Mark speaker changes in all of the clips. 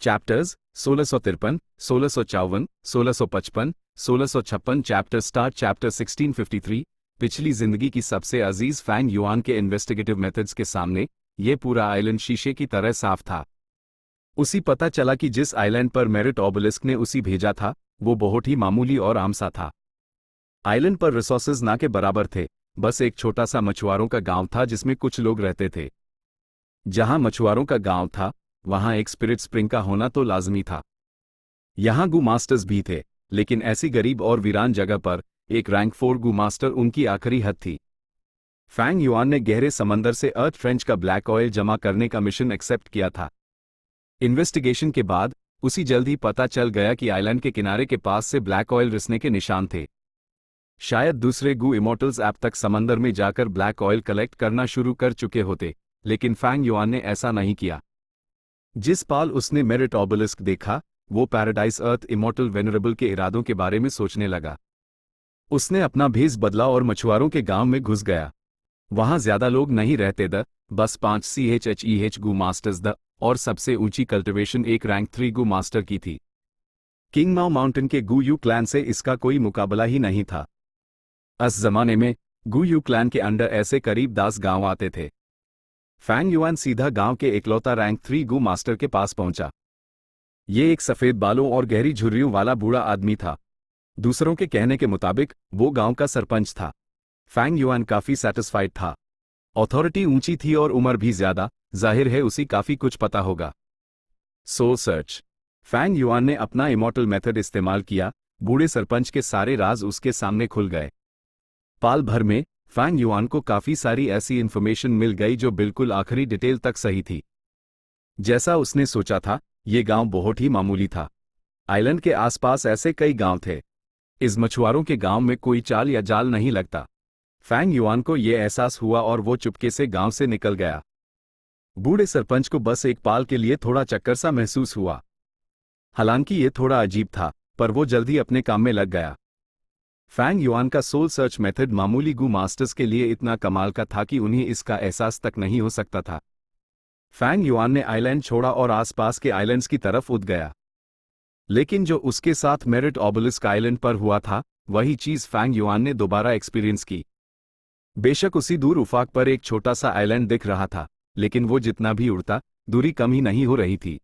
Speaker 1: Chapters 1653, 1654, 1655, 1656। Chapter start. Chapter 1653। पिछली जिंदगी की सबसे अजीज फैंग युआन के इन्वेस्टिगेटिव मेथड्स के सामने ये पूरा आइलैंड शीशे की तरह साफ था। उसी पता चला कि जिस आइलैंड पर मेरिट ऑबलिस्क ने उसी भेजा था वो बहुत ही मामूली और आम सा था। आइलैंड पर रिसोर्सेज ना के बराबर थे, बस एक छोटा सा मछुआरों का गांव था जिसमें कुछ लोग रहते थे। जहां मछुआरों का गांव था वहां एक स्पिरिट स्प्रिंग का होना तो लाजमी था। यहां गू मास्टर्स भी थे, लेकिन ऐसी गरीब और वीरान जगह पर एक रैंक 4 गू मास्टर उनकी आखिरी हद थी। फैंग युआन ने गहरे समंदर से अर्थ ट्रेंच का ब्लैक ऑयल जमा करने का मिशन एक्सेप्ट किया था। इन्वेस्टिगेशन के बाद उसी जल्द ही पता चल गया कि आइलैंड के किनारे के पास से ब्लैक ऑयल रिसने के निशान थे। शायद दूसरे गू इमोर्टल्स ऐप तक समंदर में जाकर ब्लैक ऑयल कलेक्ट करना शुरू कर चुके होते, लेकिन फैंग युआन ने ऐसा नहीं किया। जिस पाल उसने मेरिट ऑबलिस्क देखा वो पैराडाइज अर्थ इमोर्टल वेनरेबल के इरादों के बारे में सोचने लगा। उसने अपना भेस बदला और मछुआरों के गांव में घुस गया। वहां ज्यादा लोग नहीं रहते बस 5 CHEH गू मास्टर्स और सबसे ऊंची कल्टिवेशन एक रैंक 3 गू मास्टर की थी। किंग माओ माउंटेन के गू यू क्लैन से इसका कोई मुकाबला ही नहीं था। उस जमाने में गू यू क्लैन के अंडर ऐसे करीब 10 गांव आते थे। फैंग युआन सीधा गांव के इकलौता रैंक 3 गू मास्टर के पास पहुंचा। ये एक सफेद बालों और गहरी झुर्रियों वाला बूढ़ा आदमी था। दूसरों के कहने के मुताबिक वो गांव का सरपंच था। फैंग युआन काफी सेटिस्फाइड था। अथॉरिटी ऊंची थी और उम्र भी ज्यादा, जाहिर है उसी काफी कुछ पता होगा। Soul search. फैंग युआन ने अपना इमॉर्टल मेथड इस्तेमाल किया। बूढ़े सरपंच के सारे राज उसके सामने खुल गए। पाल भर में फैंग युआन को काफी सारी ऐसी इंफॉर्मेशन मिल गई जो बिल्कुल आखिरी डिटेल तक सही थी। जैसा उसने सोचा था ये गांव बहुत ही मामूली था। आइलैंड के आसपास ऐसे कई गांव थे। इस मछुआरों के गांव में कोई चाल या जाल नहीं लगता। फैंग युआन को यह एहसास हुआ और वो चुपके से गांव से निकल गया। बूढ़े सरपंच को बस एक पाल के लिए थोड़ा चक्कर सा महसूस हुआ। हालांकि ये थोड़ा अजीब था, पर वो जल्दी अपने काम में लग गया। फैंग युआन का सोल सर्च मेथड मामूली गू मास्टर्स के लिए इतना कमाल का था कि उन्हें इसका एहसास तक नहीं हो सकता था। फैंग युआन ने आइलैंड छोड़ा और आसपास के आइलैंड्स की तरफ उठ गया। लेकिन जो उसके साथ मेरिट ऑबलिस्क आइलैंड पर हुआ था वही चीज फैंग युआन ने दोबारा एक्सपीरियंस की। बेशक उसी दूर उफाक पर एक छोटा सा आइलैंड दिख रहा था, लेकिन वो जितना भी उड़ता दूरी कम ही नहीं हो रही थी।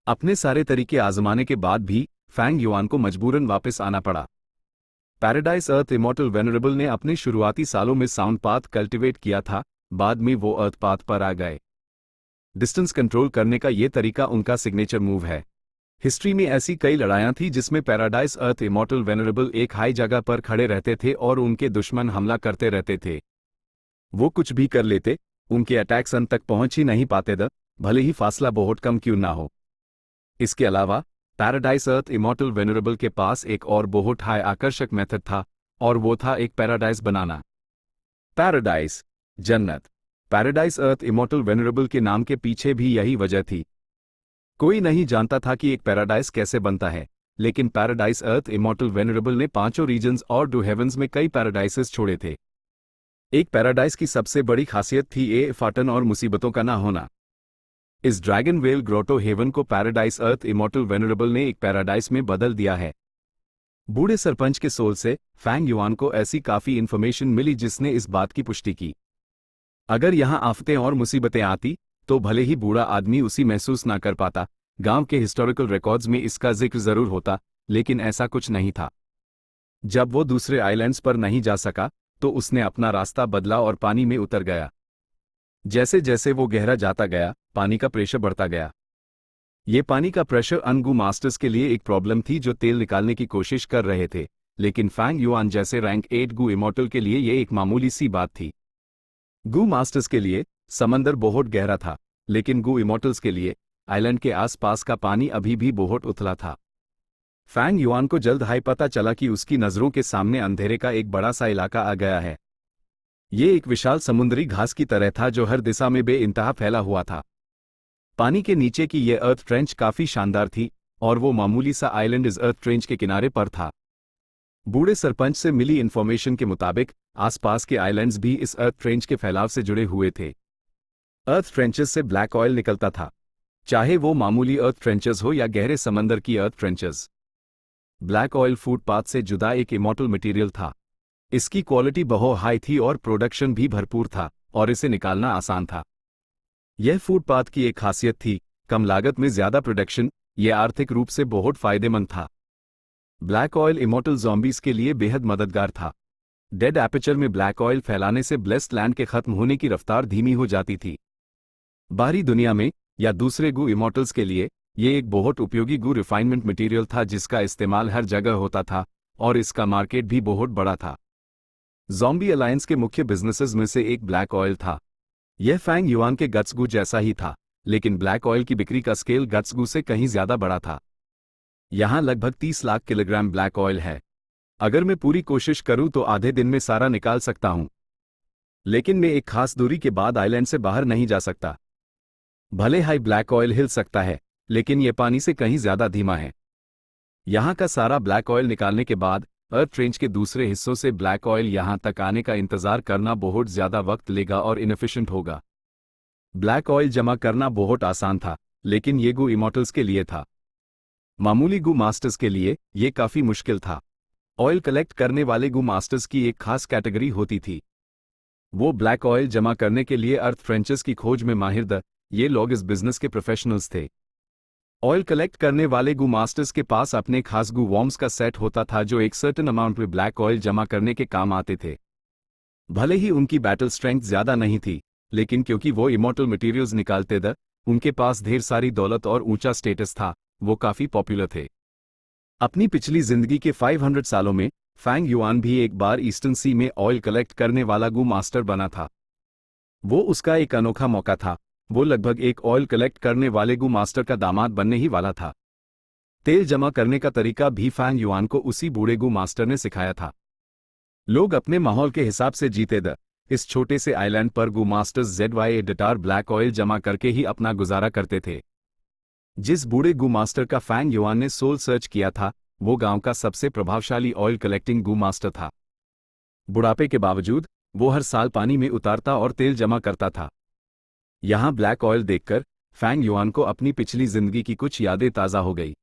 Speaker 1: अपने सारे तरीके आजमाने के बाद भी फैंग युआन को मजबूरन वापस आना पड़ा। पैराडाइज अर्थ इमॉर्टल वेनरेबल ने अपने शुरुआती सालों में साउंड पाथ कल्टिवेट किया था, बाद में वो अर्थ पाथ पर आ गए। डिस्टेंस कंट्रोल करने का ये तरीका उनका सिग्नेचर मूव है। हिस्ट्री में ऐसी कई लड़ाइयां थी जिसमें पैराडाइज अर्थ इमॉर्टल वेनरेबल एक हाई जगह पर खड़े रहते थे और उनके दुश्मन हमला करते रहते थे। वो कुछ भी कर लेते, उनके अटैक्स अंत तक पहुंच ही नहीं पाते भले ही फासला बहुत कम क्यों ना हो। इसके अलावा पैराडाइज अर्थ इमॉर्टल वेनरेबल के पास एक और बहुत हाई आकर्षक मेथड था, और वो था एक पैराडाइज बनाना। पैराडाइज, जन्नत। पैराडाइज अर्थ इमॉर्टल वेनरेबल के नाम के पीछे भी यही वजह थी। कोई नहीं जानता था कि एक पैराडाइज कैसे बनता है, लेकिन पैराडाइज अर्थ इमॉर्टल वेनरेबल ने 5 रीजन्स और 2 हेवंस में कई पैराडाइसेस छोड़े थे। एक पैराडाइज की सबसे बड़ी खासियत थी फाटन और मुसीबतों का ना होना। इस ड्रैगन वेल ग्रोटो हेवन को पैराडाइज अर्थ इमॉर्टल वेनरेबल ने एक पैराडाइज में बदल दिया है। बूढ़े सरपंच के सोल से फैंग युआन को ऐसी काफी इंफॉर्मेशन मिली जिसने इस बात की पुष्टि की। अगर यहां आफतें और मुसीबतें आती तो भले ही बूढ़ा आदमी उसी महसूस ना कर पाता, गांव के हिस्टोरिकल रिकॉर्ड्स में इसका जिक्र जरूर होता, लेकिन ऐसा कुछ नहीं था। जब वो दूसरे आइलैंड्स पर नहीं जा सका तो उसने अपना रास्ता बदला और पानी में उतर गया। जैसे जैसे वो गहरा जाता गया पानी का प्रेशर बढ़ता गया। ये पानी का प्रेशर अनगू मास्टर्स के लिए एक प्रॉब्लम थी जो तेल निकालने की कोशिश कर रहे थे, लेकिन फैंग युआन जैसे रैंक 8 गू इमॉर्टल के लिए ये एक मामूली सी बात थी। गू मास्टर्स के लिए समंदर बहुत गहरा था, लेकिन गू इमॉर्टल्स के लिए आइलैंड के आसपास का पानी अभी भी बहुत उथला था। फैंग युआन को जल्द ही पता चला कि उसकी नजरों के सामने अंधेरे का एक बड़ा सा इलाका आ गया है। ये एक विशाल समुद्री घास की तरह था जो हर दिशा में बेइंतहा फैला हुआ था। पानी के नीचे की यह अर्थ ट्रेंच काफी शानदार थी और वो मामूली सा आइलैंड इस अर्थ ट्रेंच के किनारे पर था। बूढ़े सरपंच से मिली इंफॉर्मेशन के मुताबिक आसपास के आइलैंड्स भी इस अर्थ ट्रेंच के फैलाव से जुड़े हुए थे। अर्थ ट्रेंचेस से ब्लैक ऑयल निकलता था। चाहे वो मामूली अर्थ ट्रेंचेस हो या गहरे समंदर की अर्थ ट्रेंचेस। ब्लैक ऑयल फुटपाथ से जुदा एक इमॉर्टल मटेरियल था। इसकी क्वालिटी बहुत हाई थी और प्रोडक्शन भी भरपूर था और इसे निकालना आसान था। यह फुटपाथ की एक खासियत थी, कम लागत में ज्यादा प्रोडक्शन। यह आर्थिक रूप से बहुत फायदेमंद था। ब्लैक ऑयल इमॉर्टल ज़ॉम्बीज के लिए बेहद मददगार था। डेड एपर्चर में ब्लैक ऑयल फैलाने से ब्लेस्ड लैंड के खत्म होने की रफ्तार धीमी हो जाती थी। बाहरी दुनिया में या दूसरे गू इमॉर्टल्स के लिए यह एक बहुत उपयोगी गू रिफाइनमेंट मटेरियल था जिसका इस्तेमाल हर जगह होता था और इसका मार्केट भी बहुत बड़ा था। ज़ॉम्बी अलायंस के मुख्य बिजनेसेस में से एक ब्लैक ऑयल था। यह फैंग युआन के गट्स गू जैसा ही था, लेकिन ब्लैक ऑयल की बिक्री का स्केल गट्स गू से कहीं ज्यादा बड़ा था। यहां लगभग 30 लाख किलोग्राम ब्लैक ऑयल है। अगर मैं पूरी कोशिश करूं तो आधे दिन में सारा निकाल सकता हूं, लेकिन मैं एक खास दूरी के बाद आइलैंड से बाहर नहीं जा सकता। भले हाई ब्लैक ऑयल हिल सकता है, लेकिन यह पानी से कहीं ज्यादा धीमा है। यहां का सारा ब्लैक ऑयल निकालने के बाद अर्थ रेंज के दूसरे हिस्सों से ब्लैक ऑयल यहां तक आने का इंतजार करना बहुत ज्यादा वक्त लेगा और इनएफिशिएंट होगा। ब्लैक ऑयल जमा करना बहुत आसान था, लेकिन ये गू इमॉर्टल्स के लिए था। मामूली गू मास्टर्स के लिए यह काफी मुश्किल था। ऑयल कलेक्ट करने वाले गू मास्टर्स की एक खास कैटेगरी होती थी। वो ब्लैक ऑयल जमा करने के लिए अर्थ फ्रेंचेस की खोज में माहिर ये लोग इस बिजनेस के प्रोफेशनल्स थे। ऑयल कलेक्ट करने वाले गू मास्टर्स के पास अपने खास गू वॉर्म्स का सेट होता था जो एक सर्टेन अमाउंट में ब्लैक ऑयल जमा करने के काम आते थे। भले ही उनकी बैटल स्ट्रेंथ ज्यादा नहीं थी, लेकिन क्योंकि वो इमॉर्टल मटेरियल्स निकालते थे, उनके पास ढेर सारी दौलत और ऊंचा स्टेटस था। वो काफी पॉपुलर थे। अपनी पिछली जिंदगी के 500 सालों में फैंग युआन भी एक बार ईस्टर्न सी में ऑयल कलेक्ट करने वाला गू मास्टर बना था। वो उसका एक अनोखा मौका था। वो लगभग एक ऑयल कलेक्ट करने वाले गू मास्टर का दामाद बनने ही वाला था। तेल जमा करने का तरीका भी फैंग युआन को उसी बूढ़े गू मास्टर ने सिखाया था। लोग अपने माहौल के हिसाब से जीते थे। इस छोटे से आइलैंड पर गू मास्टर्स ZYA ब्लैक ऑयल जमा करके ही अपना गुजारा करते थे। जिस बूढ़े गू मास्टर का फैंग युआन ने सोल सर्च किया था, वो गांव का सबसे प्रभावशाली ऑयल कलेक्टिंग गू मास्टर था। बुढ़ापे के बावजूद वो हर साल पानी में उतारता और तेल जमा करता था। यहां ब्लैक ऑयल देखकर फैंग युआन को अपनी पिछली जिंदगी की कुछ यादें ताज़ा हो गई।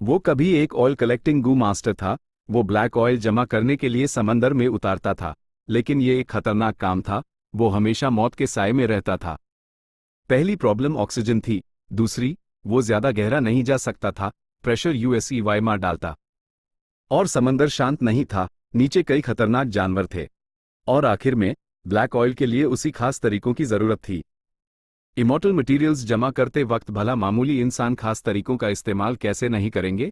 Speaker 1: वो कभी एक ऑयल कलेक्टिंग गू मास्टर था। वो ब्लैक ऑयल जमा करने के लिए समंदर में उतारता था, लेकिन ये एक खतरनाक काम था। वो हमेशा मौत के साए में रहता था। पहली प्रॉब्लम ऑक्सीजन थी। दूसरी, वो ज्यादा गहरा नहीं जा सकता था, प्रेशर USEY मार डालता। और समंदर शांत नहीं था, नीचे कई खतरनाक जानवर थे। और आखिर में ब्लैक ऑयल के लिए उसी खास तरीकों की जरूरत थी। इमॉर्टल मटेरियल्स जमा करते वक्त भला मामूली इंसान खास तरीकों का इस्तेमाल कैसे नहीं करेंगे?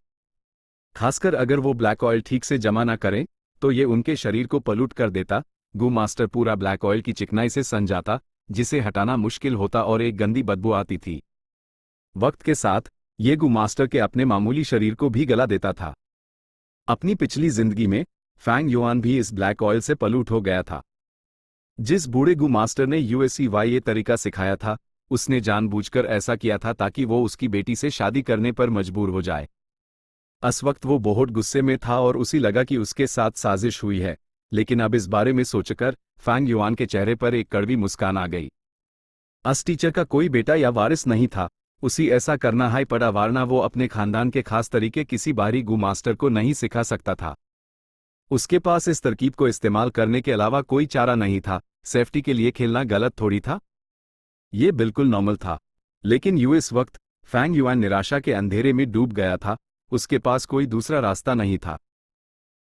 Speaker 1: खासकर अगर वो ब्लैक ऑयल ठीक से जमा ना करें, तो ये उनके शरीर को पलूट कर देता। गू मास्टर पूरा ब्लैक ऑयल की चिकनाई से सन जाता, जिसे हटाना मुश्किल होता और एक गंदी बदबू आती थी। वक्त के साथ ये गू मास्टर के अपने मामूली शरीर को भी गला देता था। अपनी पिछली जिंदगी में फैंग युआन भी इस ब्लैक ऑयल से पलूट हो गया था। जिस बूढ़े गू मास्टर ने USEY ये तरीका सिखाया था, उसने जानबूझकर ऐसा किया था ताकि वो उसकी बेटी से शादी करने पर मजबूर हो जाए। इस वक्त वो बहुत गुस्से में था और उसे लगा कि उसके साथ साजिश हुई है, लेकिन अब इस बारे में सोचकर फैंग युआन के चेहरे पर एक कड़वी मुस्कान आ गई। अस टीचर का कोई बेटा या वारिस नहीं था, उसी ऐसा करना हाई पड़ा, वारना वो अपने खानदान के खास तरीके किसी बाहरी गू मास्टर को नहीं सिखा सकता था। उसके पास इस तरकीब को इस्तेमाल करने के अलावा कोई चारा नहीं था। सेफ्टी के लिए खेलना गलत थोड़ी था, ये बिल्कुल नॉर्मल था। लेकिन इस वक्त फैंग युआन निराशा के अंधेरे में डूब गया था। उसके पास कोई दूसरा रास्ता नहीं था।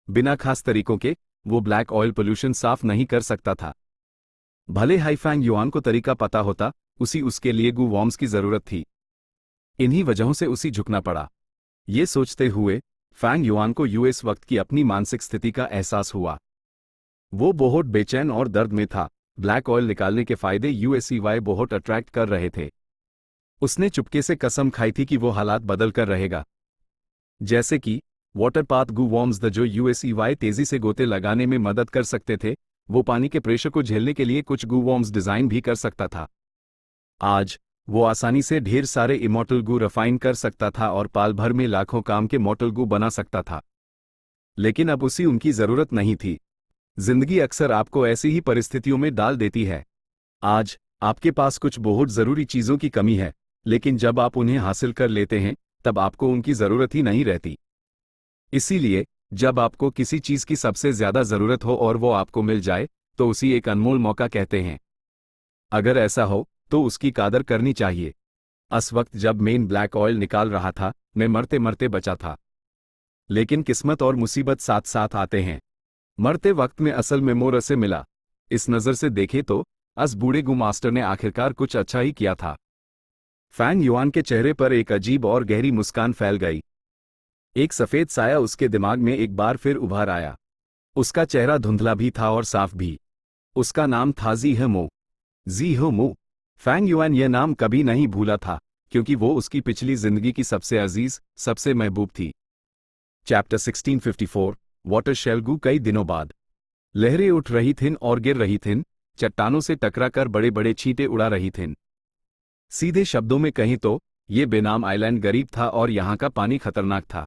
Speaker 1: बिना खास तरीकों के वो ब्लैक ऑयल पोल्यूशन साफ नहीं कर सकता था। भले हाई फैंग युआन को तरीका पता होता, उसके लिए गू वॉर्म्स की जरूरत थी। इन्हीं वजहों से उसे झुकना पड़ा। ये सोचते हुए फैंग युआन को इस वक्त की अपनी मानसिक स्थिति का एहसास हुआ। वो बहुत बेचैन और दर्द में था। ब्लैक ऑयल निकालने के फायदे USEY बहुत अट्रैक्ट कर रहे थे। उसने चुपके से कसम खाई थी कि वो हालात बदल कर रहेगा। जैसे कि वाटर पाथ गू वॉर्म्स जो USEY तेजी से गोते लगाने में मदद कर सकते थे। वो पानी के प्रेशर को झेलने के लिए कुछ गू वॉर्म्स डिजाइन भी कर सकता था। आज वो आसानी से ढेर सारे इमॉर्टल गू रिफाइन कर सकता था और पाल भर में लाखों काम के मॉर्टल गू बना सकता था। लेकिन अब उनकी जरूरत नहीं थी। जिंदगी अक्सर आपको ऐसी ही परिस्थितियों में डाल देती है। आज आपके पास कुछ बहुत जरूरी चीजों की कमी है, लेकिन जब आप उन्हें हासिल कर लेते हैं तब आपको उनकी जरूरत ही नहीं रहती। इसीलिए जब आपको किसी चीज की सबसे ज्यादा जरूरत हो और वो आपको मिल जाए तो उसी एक अनमोल मौका कहते हैं। अगर ऐसा हो तो उसकी कदर करनी चाहिए। उस वक्त जब मेन ब्लैक ऑयल निकाल रहा था मैं मरते मरते बचा था। लेकिन किस्मत और मुसीबत साथ साथ आते हैं। मरते वक्त में असल में मोर से मिला। इस नज़र से देखे तो अस बूढ़े गू मास्टर ने आखिरकार कुछ अच्छा ही किया था। फैंग युआन के चेहरे पर एक अजीब और गहरी मुस्कान फैल गई। एक सफेद साया उसके दिमाग में एक बार फिर उभर आया। उसका चेहरा धुंधला भी था और साफ भी। उसका नाम था जी हो मो। फैंग युआन यह नाम कभी नहीं भूला था क्योंकि वो उसकी पिछली जिंदगी की सबसे अजीज, सबसे महबूब थी। चैप्टर 1654 वाटर शेल्गू। कई दिनों बाद लहरें उठ रही थीं और गिर रही थीं, चट्टानों से टकराकर बड़े बड़े छींटे उड़ा रही थीं। सीधे शब्दों में कहीं तो ये बेनाम आइलैंड गरीब था और यहाँ का पानी खतरनाक था।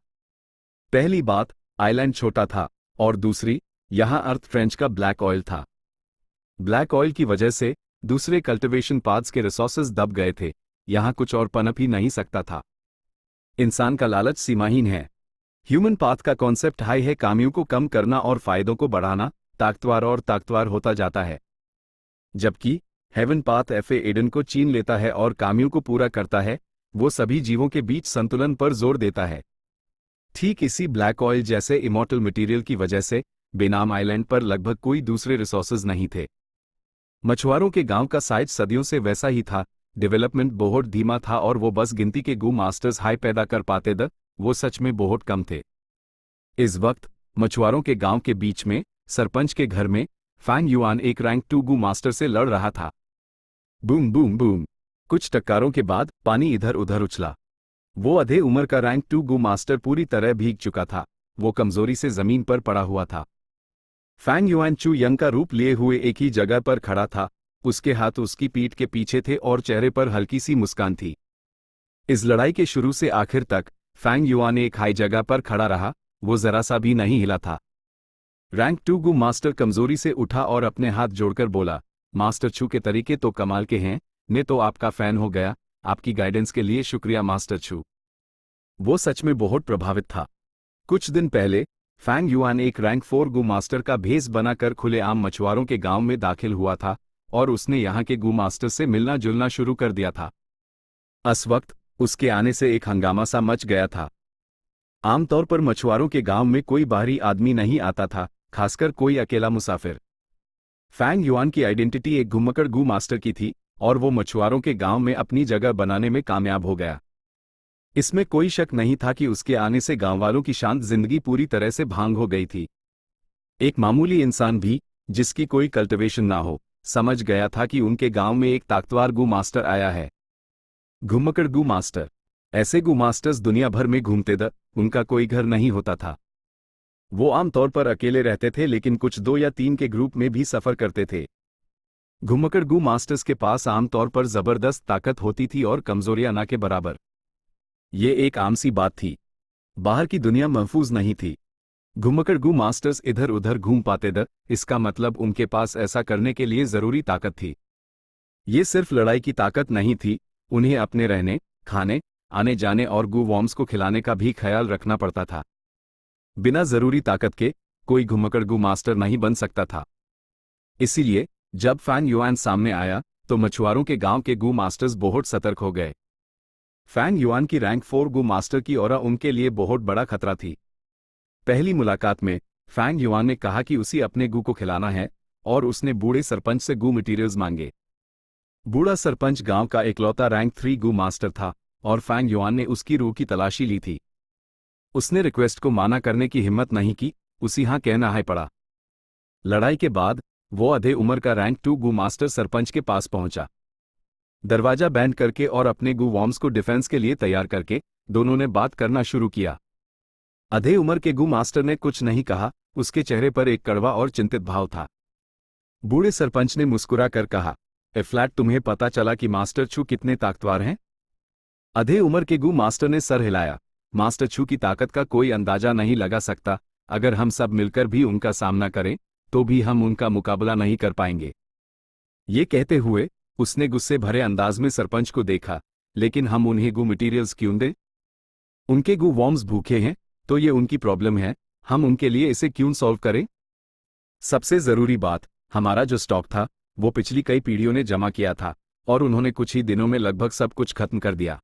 Speaker 1: पहली बात, आइलैंड छोटा था और दूसरी, यहाँ अर्थ फ्रेंच का ब्लैक ऑयल था। ब्लैक ऑयल की वजह से दूसरे कल्टिवेशन पाथ्स के रिसोर्सेज दब गए थे। यहाँ कुछ और पनप ही नहीं सकता था। इंसान का लालच सीमाहीन है। ह्यूमन पाथ का कॉन्सेप्ट हाई है, खामियों को कम करना और फायदों को बढ़ाना, ताकतवर और ताकतवर होता जाता है। जबकि हेवन पाथ एफए एडन को छीन लेता है और खामियों को पूरा करता है, वो सभी जीवों के बीच संतुलन पर जोर देता है। ठीक इसी ब्लैक ऑयल जैसे इमॉर्टल मटेरियल की वजह से बेनाम आइलैंड पर लगभग कोई दूसरे रिसोर्सेज नहीं थे। मछुआरों के गांव का साइज सदियों से वैसा ही था। डेवलपमेंट बहुत धीमा था और वो बस गिनती के गू मास्टर्स हाई पैदा कर पाते थे। वो सच में बहुत कम थे। इस वक्त मछुआरों के गांव के बीच में सरपंच के घर में फैंग युआन एक रैंक 2 गू मास्टर से लड़ रहा था। Boom boom boom. कुछ टक्करों के बाद पानी इधर उधर उछला। वो आधे उम्र का रैंक 2 गू मास्टर पूरी तरह भीग चुका था। वो कमजोरी से जमीन पर पड़ा हुआ था। फैंग युआन चू यंग का रूप लिए हुए एक ही जगह पर खड़ा था। उसके हाथ उसकी पीठ के पीछे थे और चेहरे पर हल्की सी मुस्कान थी। इस लड़ाई के शुरू से आखिर तक फैंग युआन एक हाई जगह पर खड़ा रहा। वो जरा सा भी नहीं हिला था। रैंक 2 गू मास्टर कमजोरी से उठा और अपने हाथ जोड़कर बोला, मास्टर छू के तरीके तो कमाल के हैं। ने तो आपका फैन हो गया। आपकी गाइडेंस के लिए शुक्रिया मास्टर छू। वो सच में बहुत प्रभावित था। कुछ दिन पहले फैंग युआन एक रैंक 4 गू मास्टर का भेष बनाकर खुलेआम मछुआरों के गांव में दाखिल हुआ था और उसने यहाँ के गू मास्टर से मिलना जुलना शुरू कर दिया था। उस वक्त उसके आने से एक हंगामा सा मच गया था। आमतौर पर मछुआरों के गांव में कोई बाहरी आदमी नहीं आता था, खासकर कोई अकेला मुसाफिर। फैंग युआन की आइडेंटिटी एक घुमक्कड़ गू मास्टर की थी और वो मछुआरों के गांव में अपनी जगह बनाने में कामयाब हो गया। इसमें कोई शक नहीं था कि उसके आने से गांव वालों की शांत जिंदगी पूरी तरह से भांग हो गई थी। एक मामूली इंसान भी, जिसकी कोई कल्टिवेशन ना हो, समझ गया था कि उनके गांव में एक ताकतवर गू मास्टर आया है। घुमक्कड़ गू मास्टर। ऐसे गू मास्टर्स दुनिया भर में घूमते थे। उनका कोई घर नहीं होता था। वो आमतौर पर अकेले रहते थे लेकिन कुछ 2 या 3 के ग्रुप में भी सफर करते थे। घुमक्कड़ गू मास्टर्स के पास आमतौर पर जबरदस्त ताकत होती थी और कमजोरियां ना के बराबर। ये एक आम सी बात थी। बाहर की दुनिया महफूज नहीं थी। घुमक्कड़ गू मास्टर्स इधर उधर घूम पाते थे। इसका मतलब उनके पास ऐसा करने के लिए जरूरी ताकत थी। ये सिर्फ लड़ाई की ताकत नहीं थी, उन्हें अपने रहने, खाने, आने जाने और गू वॉर्म्स को खिलाने का भी ख्याल रखना पड़ता था। बिना जरूरी ताकत के कोई घुमक्कड़ गू मास्टर नहीं बन सकता था। इसीलिए जब फैंग युआन सामने आया तो मछुआरों के गांव के गू मास्टर्स बहुत सतर्क हो गए। फैंग युआन की रैंक 4 गू मास्टर की ऑरा उनके लिए बहुत बड़ा खतरा थी। पहली मुलाकात में फैंग युआन ने कहा कि उसी अपने गू को खिलाना है और उसने बूढ़े सरपंच से गू मटीरियल्स मांगे। बूढ़ा सरपंच गांव का इकलौता रैंक 3 गू मास्टर था और फैंग युआन ने उसकी रूह की तलाशी ली थी। उसने रिक्वेस्ट को माना करने की हिम्मत नहीं की, उसी हाँ कहना है पड़ा। लड़ाई के बाद वो आधे उम्र का रैंक 2 गू मास्टर सरपंच के पास पहुंचा। दरवाजा बैंड करके और अपने गू वॉर्म्स को डिफेंस के लिए तैयार करके दोनों ने बात करना शुरू किया। आधे उम्र के गू मास्टर ने कुछ नहीं कहा, उसके चेहरे पर एक कड़वा और चिंतित भाव था। बूढ़े सरपंच ने मुस्कुरा कर कहा, ए फ्लैट, तुम्हें पता चला कि मास्टर छू कितने ताकतवर हैं? आधे उम्र के गू मास्टर ने सर हिलाया। मास्टर छू की ताकत का कोई अंदाजा नहीं लगा सकता। अगर हम सब मिलकर भी उनका सामना करें तो भी हम उनका मुकाबला नहीं कर पाएंगे। ये कहते हुए उसने गुस्से भरे अंदाज में सरपंच को देखा, लेकिन हम उन्हें गू मटेरियल्स क्यों दें? उनके गू वॉर्म्स भूखे हैं, तो ये उनकी प्रॉब्लम है, हम उनके लिए इसे क्यों सॉल्व करें? सबसे जरूरी बात, हमारा जो स्टॉक था वो पिछली कई पीढ़ियों ने जमा किया था और उन्होंने कुछ ही दिनों में लगभग सब कुछ खत्म कर दिया।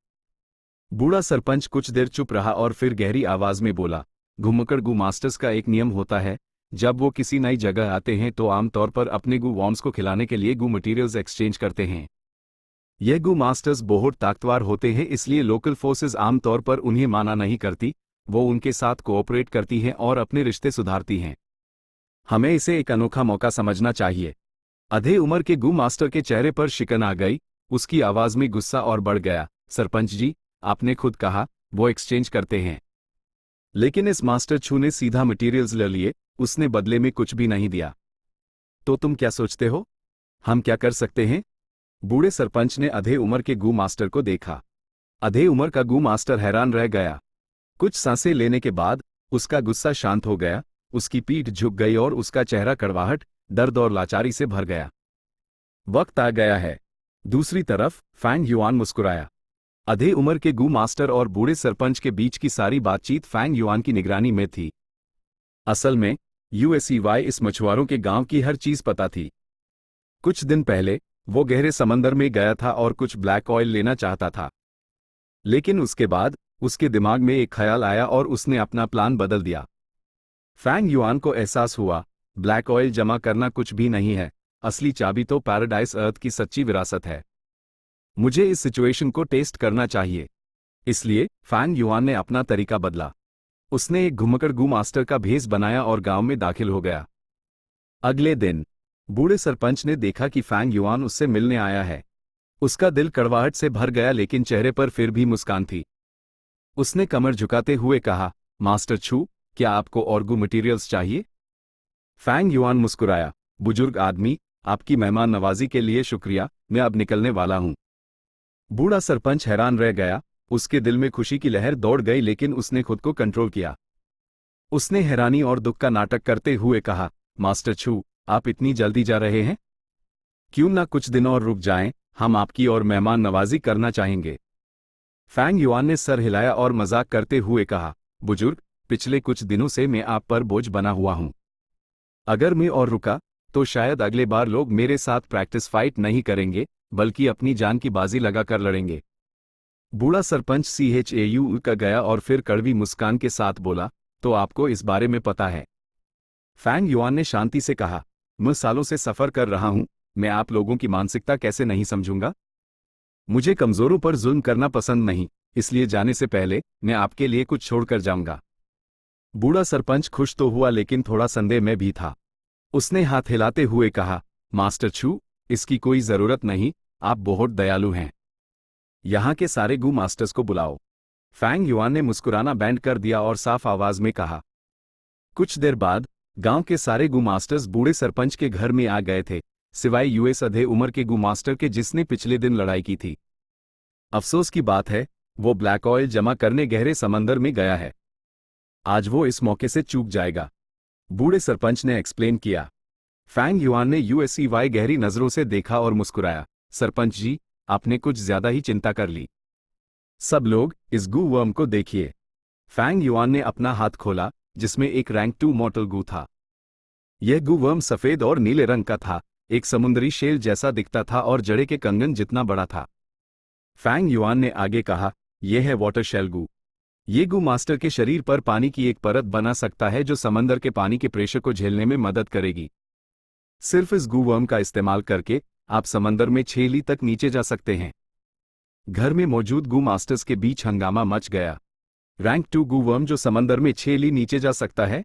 Speaker 1: बूढ़ा सरपंच कुछ देर चुप रहा और फिर गहरी आवाज में बोला, घुमक्कड़ गू मास्टर्स का एक नियम होता है, जब वो किसी नई जगह आते हैं तो आमतौर पर अपने गू वॉर्म्स को खिलाने के लिए गू मटेरियल्स एक्सचेंज करते हैं। ये गू मास्टर्स बहुत ताकतवर होते हैं, इसलिए लोकल फोर्सेस आमतौर पर उन्हें माना नहीं करती, वो उनके साथ कोऑपरेट करती हैं और अपने रिश्ते सुधारती हैं। हमें इसे एक अनोखा मौका समझना चाहिए। आधे उम्र के गू मास्टर के चेहरे पर शिकन आ गई, उसकी आवाज में गुस्सा और बढ़ गया। सरपंच जी, आपने खुद कहा वो एक्सचेंज करते हैं, लेकिन इस मास्टर छू ने सीधा मटेरियल्स ले लिए, उसने बदले में कुछ भी नहीं दिया। तो तुम क्या सोचते हो, हम क्या कर सकते हैं? बूढ़े सरपंच ने आधे उम्र के गू मास्टर को देखा। आधे उम्र का गू मास्टर हैरान रह गया। कुछ सांसें लेने के बाद उसका गुस्सा शांत हो गया, उसकी पीठ झुक गई और उसका चेहरा कड़वाहट, दर्द और लाचारी से भर गया। वक्त आ गया है। दूसरी तरफ फैंग युआन मुस्कुराया। आधे उम्र के गू मास्टर और बूढ़े सरपंच के बीच की सारी बातचीत फैंग युआन की निगरानी में थी। असल में यूएसईवाई इस मछुआरों के गांव की हर चीज पता थी। कुछ दिन पहले वो गहरे समंदर में गया था और कुछ ब्लैक ऑयल लेना चाहता था, लेकिन उसके बाद उसके दिमाग में एक ख्याल आया और उसने अपना प्लान बदल दिया। फैंग युआन को एहसास हुआ, ब्लैक ऑयल जमा करना कुछ भी नहीं है, असली चाबी तो पैराडाइज अर्थ की सच्ची विरासत है। मुझे इस सिचुएशन को टेस्ट करना चाहिए। इसलिए फैंग युआन ने अपना तरीका बदला। उसने एक घुमक्कड़ गू मास्टर का भेष बनाया और गांव में दाखिल हो गया। अगले दिन बूढ़े सरपंच ने देखा कि फैंग युआन उससे मिलने आया है। उसका दिल कड़वाहट से भर गया, लेकिन चेहरे पर फिर भी मुस्कान थी। उसने कमर झुकाते हुए कहा, मास्टर छू, क्या आपको और गू मटेरियल्स चाहिए? फैंग युआन मुस्कुराया, बुजुर्ग आदमी, आपकी मेहमान नवाजी के लिए शुक्रिया, मैं अब निकलने वाला हूं। बूढ़ा सरपंच हैरान रह गया, उसके दिल में खुशी की लहर दौड़ गई, लेकिन उसने खुद को कंट्रोल किया। उसने हैरानी और दुख का नाटक करते हुए कहा, मास्टर छू, आप इतनी जल्दी जा रहे हैं? क्यों ना कुछ दिन और रुक जाएं, हम आपकी और मेहमान नवाजी करना चाहेंगे। फैंग युआन ने सर हिलाया और मजाक करते हुए कहा, बुजुर्ग, पिछले कुछ दिनों से मैं आप पर बोझ बना हुआ हूं। अगर मैं और रुका तो शायद अगले बार लोग मेरे साथ प्रैक्टिस फाइट नहीं करेंगे, बल्कि अपनी जान की बाजी लगाकर लड़ेंगे। बूढ़ा सरपंच CHAU का गया और फिर कड़वी मुस्कान के साथ बोला, तो आपको इस बारे में पता है? फैंग युआन ने शांति से कहा, मैं सालों से सफर कर रहा हूं, मैं आप लोगों की मानसिकता कैसे नहीं समझूंगा। मुझे कमजोरों पर जुल्म करना पसंद नहीं, इसलिए जाने से पहले मैं आपके लिए कुछ छोड़कर जाऊंगा। बूढ़ा सरपंच खुश तो हुआ, लेकिन थोड़ा संदेह में भी था। उसने हाथ हिलाते हुए कहा, मास्टर छू, इसकी कोई जरूरत नहीं, आप बहुत दयालु हैं। यहां के सारे गू मास्टर्स को बुलाओ। फैंग युआन ने मुस्कुराना बैंड कर दिया और साफ आवाज में कहा। कुछ देर बाद गांव के सारे गू मास्टर्स बूढ़े सरपंच के घर में आ गए थे, सिवाय यूएस आधे उम्र के गू मास्टर के, जिसने पिछले दिन लड़ाई की थी। अफसोस की बात है, वो ब्लैक ऑयल जमा करने गहरे समंदर में गया है। आज वो इस मौके से चूक जाएगा, बूढ़े सरपंच ने एक्सप्लेन किया। फैंग युआन ने यूएसईवाई गहरी नजरों से देखा और मुस्कुराया, सरपंच जी, आपने कुछ ज्यादा ही चिंता कर ली। सब लोग इस गू वर्म को देखिए। फैंग युआन ने अपना हाथ खोला, जिसमें एक रैंक 2 मॉर्टल गू था। यह गू वर्म सफेद और नीले रंग का था, एक समुद्री शेल जैसा दिखता था और जड़े के कंगन जितना बड़ा था। फैंग युआन ने आगे कहा, यह है वाटर शेल गू। ये गू मास्टर के शरीर पर पानी की एक परत बना सकता है, जो समंदर के पानी के प्रेशर को झेलने में मदद करेगी। सिर्फ इस गू वर्म का इस्तेमाल करके आप समंदर में 6 ली तक नीचे जा सकते हैं। घर में मौजूद गू मास्टर्स के बीच हंगामा मच गया। रैंक 2 गू वर्म जो समंदर में 6 ली नीचे जा सकता है?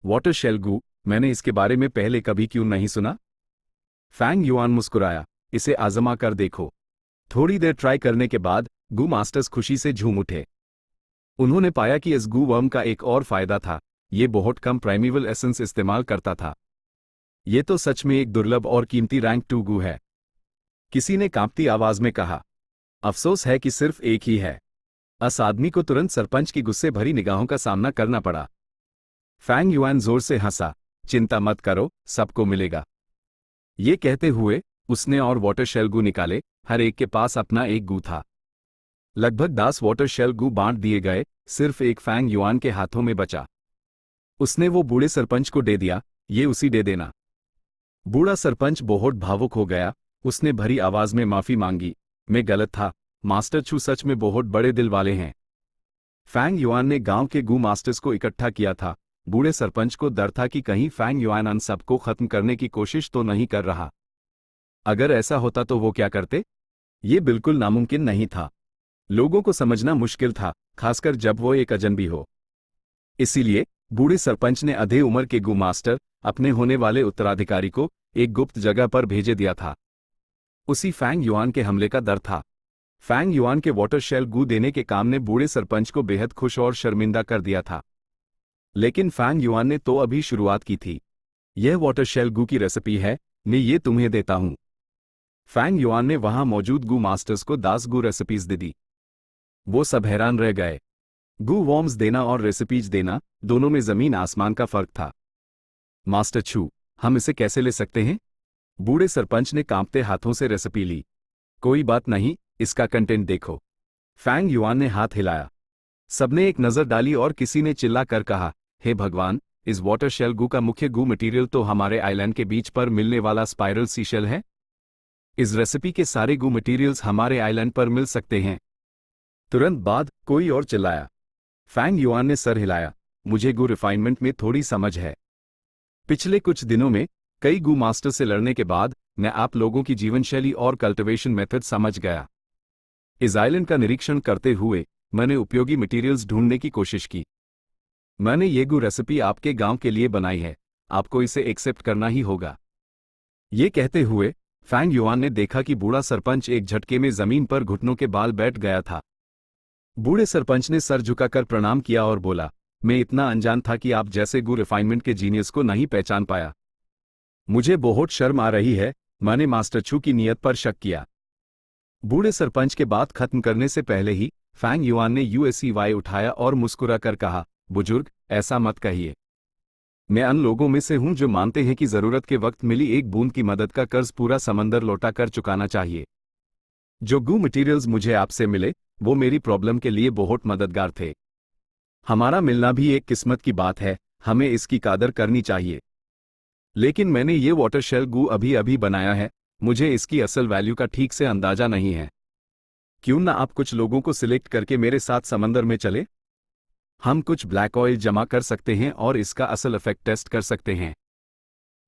Speaker 1: वाटर शेल गू, मैंने इसके बारे में पहले कभी क्यों नहीं सुना? फैंग युआन मुस्कुराया, इसे आजमा कर देखो। थोड़ी देर ट्राई करने के बाद गू मास्टर्स खुशी से झूम उठे। उन्होंने पाया कि इस गू वर्म का एक और फायदा था, ये बहुत कम प्राइमेवल एसेंस इस्तेमाल करता था। ये तो सच में एक दुर्लभ और कीमती रैंक 2 गू है। किसी ने कांपती आवाज में कहा। अफसोस है कि सिर्फ एक ही है। उस आदमी को तुरंत सरपंच की गुस्से भरी निगाहों का सामना करना पड़ा। फैंग युआन जोर से हंसा, चिंता मत करो, सबको मिलेगा। ये कहते हुए उसने और वाटर शेल गू निकाले, हर एक के पास अपना एक गू था। लगभग 10 वाटर शेल गू बांट दिए गए, सिर्फ एक फैंग युआन के हाथों में बचा। उसने वो बूढ़े सरपंच को दे दिया, ये उसी दे देना। बूढ़ा सरपंच बहुत भावुक हो गया, उसने भरी आवाज में माफी मांगी। मैं गलत था, मास्टर छू सच में बहुत बड़े दिल वाले हैं। फैंग युआन ने गांव के गू मास्टर्स को इकट्ठा किया था। बूढ़े सरपंच को डर था कि कहीं फैंग युआन उन सबको खत्म करने की कोशिश तो नहीं कर रहा। अगर ऐसा होता तो वो क्या करते? ये बिल्कुल नामुमकिन नहीं था। लोगों को समझना मुश्किल था, खासकर जब वो एक अजनबी हो। इसीलिए बूढ़े सरपंच ने आधे उम्र के गू मास्टर, अपने होने वाले उत्तराधिकारी को एक गुप्त जगह पर भेजे दिया था। उसी फैंग युआन के हमले का डर था। फैंग युआन के वाटर शेल गू देने के काम ने बूढ़े सरपंच को बेहद खुश और शर्मिंदा कर दिया था। लेकिन फैंग युआन ने तो अभी शुरुआत की थी। यह वाटर शेल गू की रेसिपी है, मैं ये तुम्हें देता हूं। फैंग युआन ने वहां मौजूद गू मास्टर्स को 10 गू रेसिपीज दे दी। वो सब हैरान रह गए। गू वॉर्म्स देना और रेसिपीज देना, दोनों में जमीन आसमान का फर्क था। मास्टर छू, हम इसे कैसे ले सकते हैं? बूढ़े सरपंच ने कांपते हाथों से रेसिपी ली। कोई बात नहीं, इसका कंटेंट देखो। फैंग युआन ने हाथ हिलाया। सबने एक नजर डाली और किसी ने चिल्ला कर कहा, हे भगवान, इस वाटर शेल गू का मुख्य गू मटेरियल तो हमारे आइलैंड के बीच पर मिलने वाला स्पाइरल सीशेल है। इस रेसिपी के सारे गू मटेरियल्स हमारे आइलैंड पर मिल सकते हैं। तुरंत बाद कोई और चिल्लाया। फैंग युआन ने सर हिलाया। मुझे गू रिफाइनमेंट में थोड़ी समझ है। पिछले कुछ दिनों में कई गू मास्टर से लड़ने के बाद मैं आप लोगों की जीवनशैली और कल्टीवेशन मेथड समझ गया। इस आइलैंड का निरीक्षण करते हुए मैंने उपयोगी मटेरियल्स ढूंढने की कोशिश की। मैंने ये गू रेसिपी आपके गांव के लिए बनाई है, आपको इसे एक्सेप्ट करना ही होगा। ये कहते हुए फैंग युआन ने देखा कि बूढ़ा सरपंच एक झटके में जमीन पर घुटनों के बाल बैठ गया था। बूढ़े सरपंच ने सर झुकाकर प्रणाम किया और बोला, मैं इतना अनजान था कि आप जैसे गू रिफाइनमेंट के जीनियस को नहीं पहचान पाया। मुझे बहुत शर्म आ रही है, मैंने मास्टर छू की नीयत पर शक किया। बूढ़े सरपंच के बात खत्म करने से पहले ही फैंग युआन ने यूएसईवाई उठाया और मुस्कुरा कर कहा, बुजुर्ग, ऐसा मत कहिए। मैं उन लोगों में से हूं जो मानते हैं कि जरूरत के वक्त मिली एक बूंद की मदद का कर्ज पूरा समंदर लौटा कर चुकाना चाहिए। जो गू मटेरियल्स मुझे आपसे मिले, वो मेरी प्रॉब्लम के लिए बहुत मददगार थे। हमारा मिलना भी एक किस्मत की बात है, हमें इसकी कदर करनी चाहिए। लेकिन मैंने ये वाटर शेल गू अभी अभी बनाया है, मुझे इसकी असल वैल्यू का ठीक से अंदाजा नहीं है। क्यों ना आप कुछ लोगों को सिलेक्ट करके मेरे साथ समंदर में चले? हम कुछ ब्लैक ऑयल जमा कर सकते हैं और इसका असल इफेक्ट टेस्ट कर सकते हैं।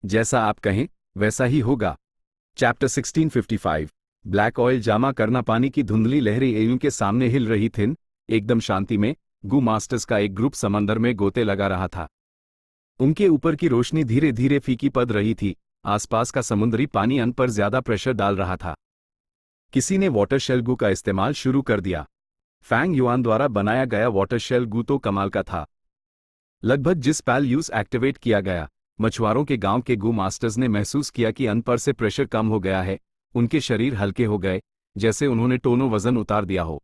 Speaker 1: जैसा आप कहें वैसा ही होगा। चैप्टर 1655। ब्लैक ऑयल जमा करना। पानी की धुंधली लहरें एयू के सामने हिल रही थीं। एकदम शांति में गू मास्टर्स का एक ग्रुप समंदर में गोते लगा रहा था। उनके ऊपर की रोशनी धीरे धीरे फीकी पड़ रही थी। आसपास का समुद्री पानी अन पर ज्यादा प्रेशर डाल रहा था। किसी ने वाटर शेल गू का इस्तेमाल शुरू कर दिया। फैंग युआन द्वारा बनाया गया वाटर शेल गू तो कमाल का था। लगभग जिस पल यूज एक्टिवेट किया गया, मछुआरों के गांव के गू मास्टर्स ने महसूस किया कि अन पर से प्रेशर कम हो गया है। उनके शरीर हल्के हो गए, जैसे उन्होंने टोनो वजन उतार दिया हो।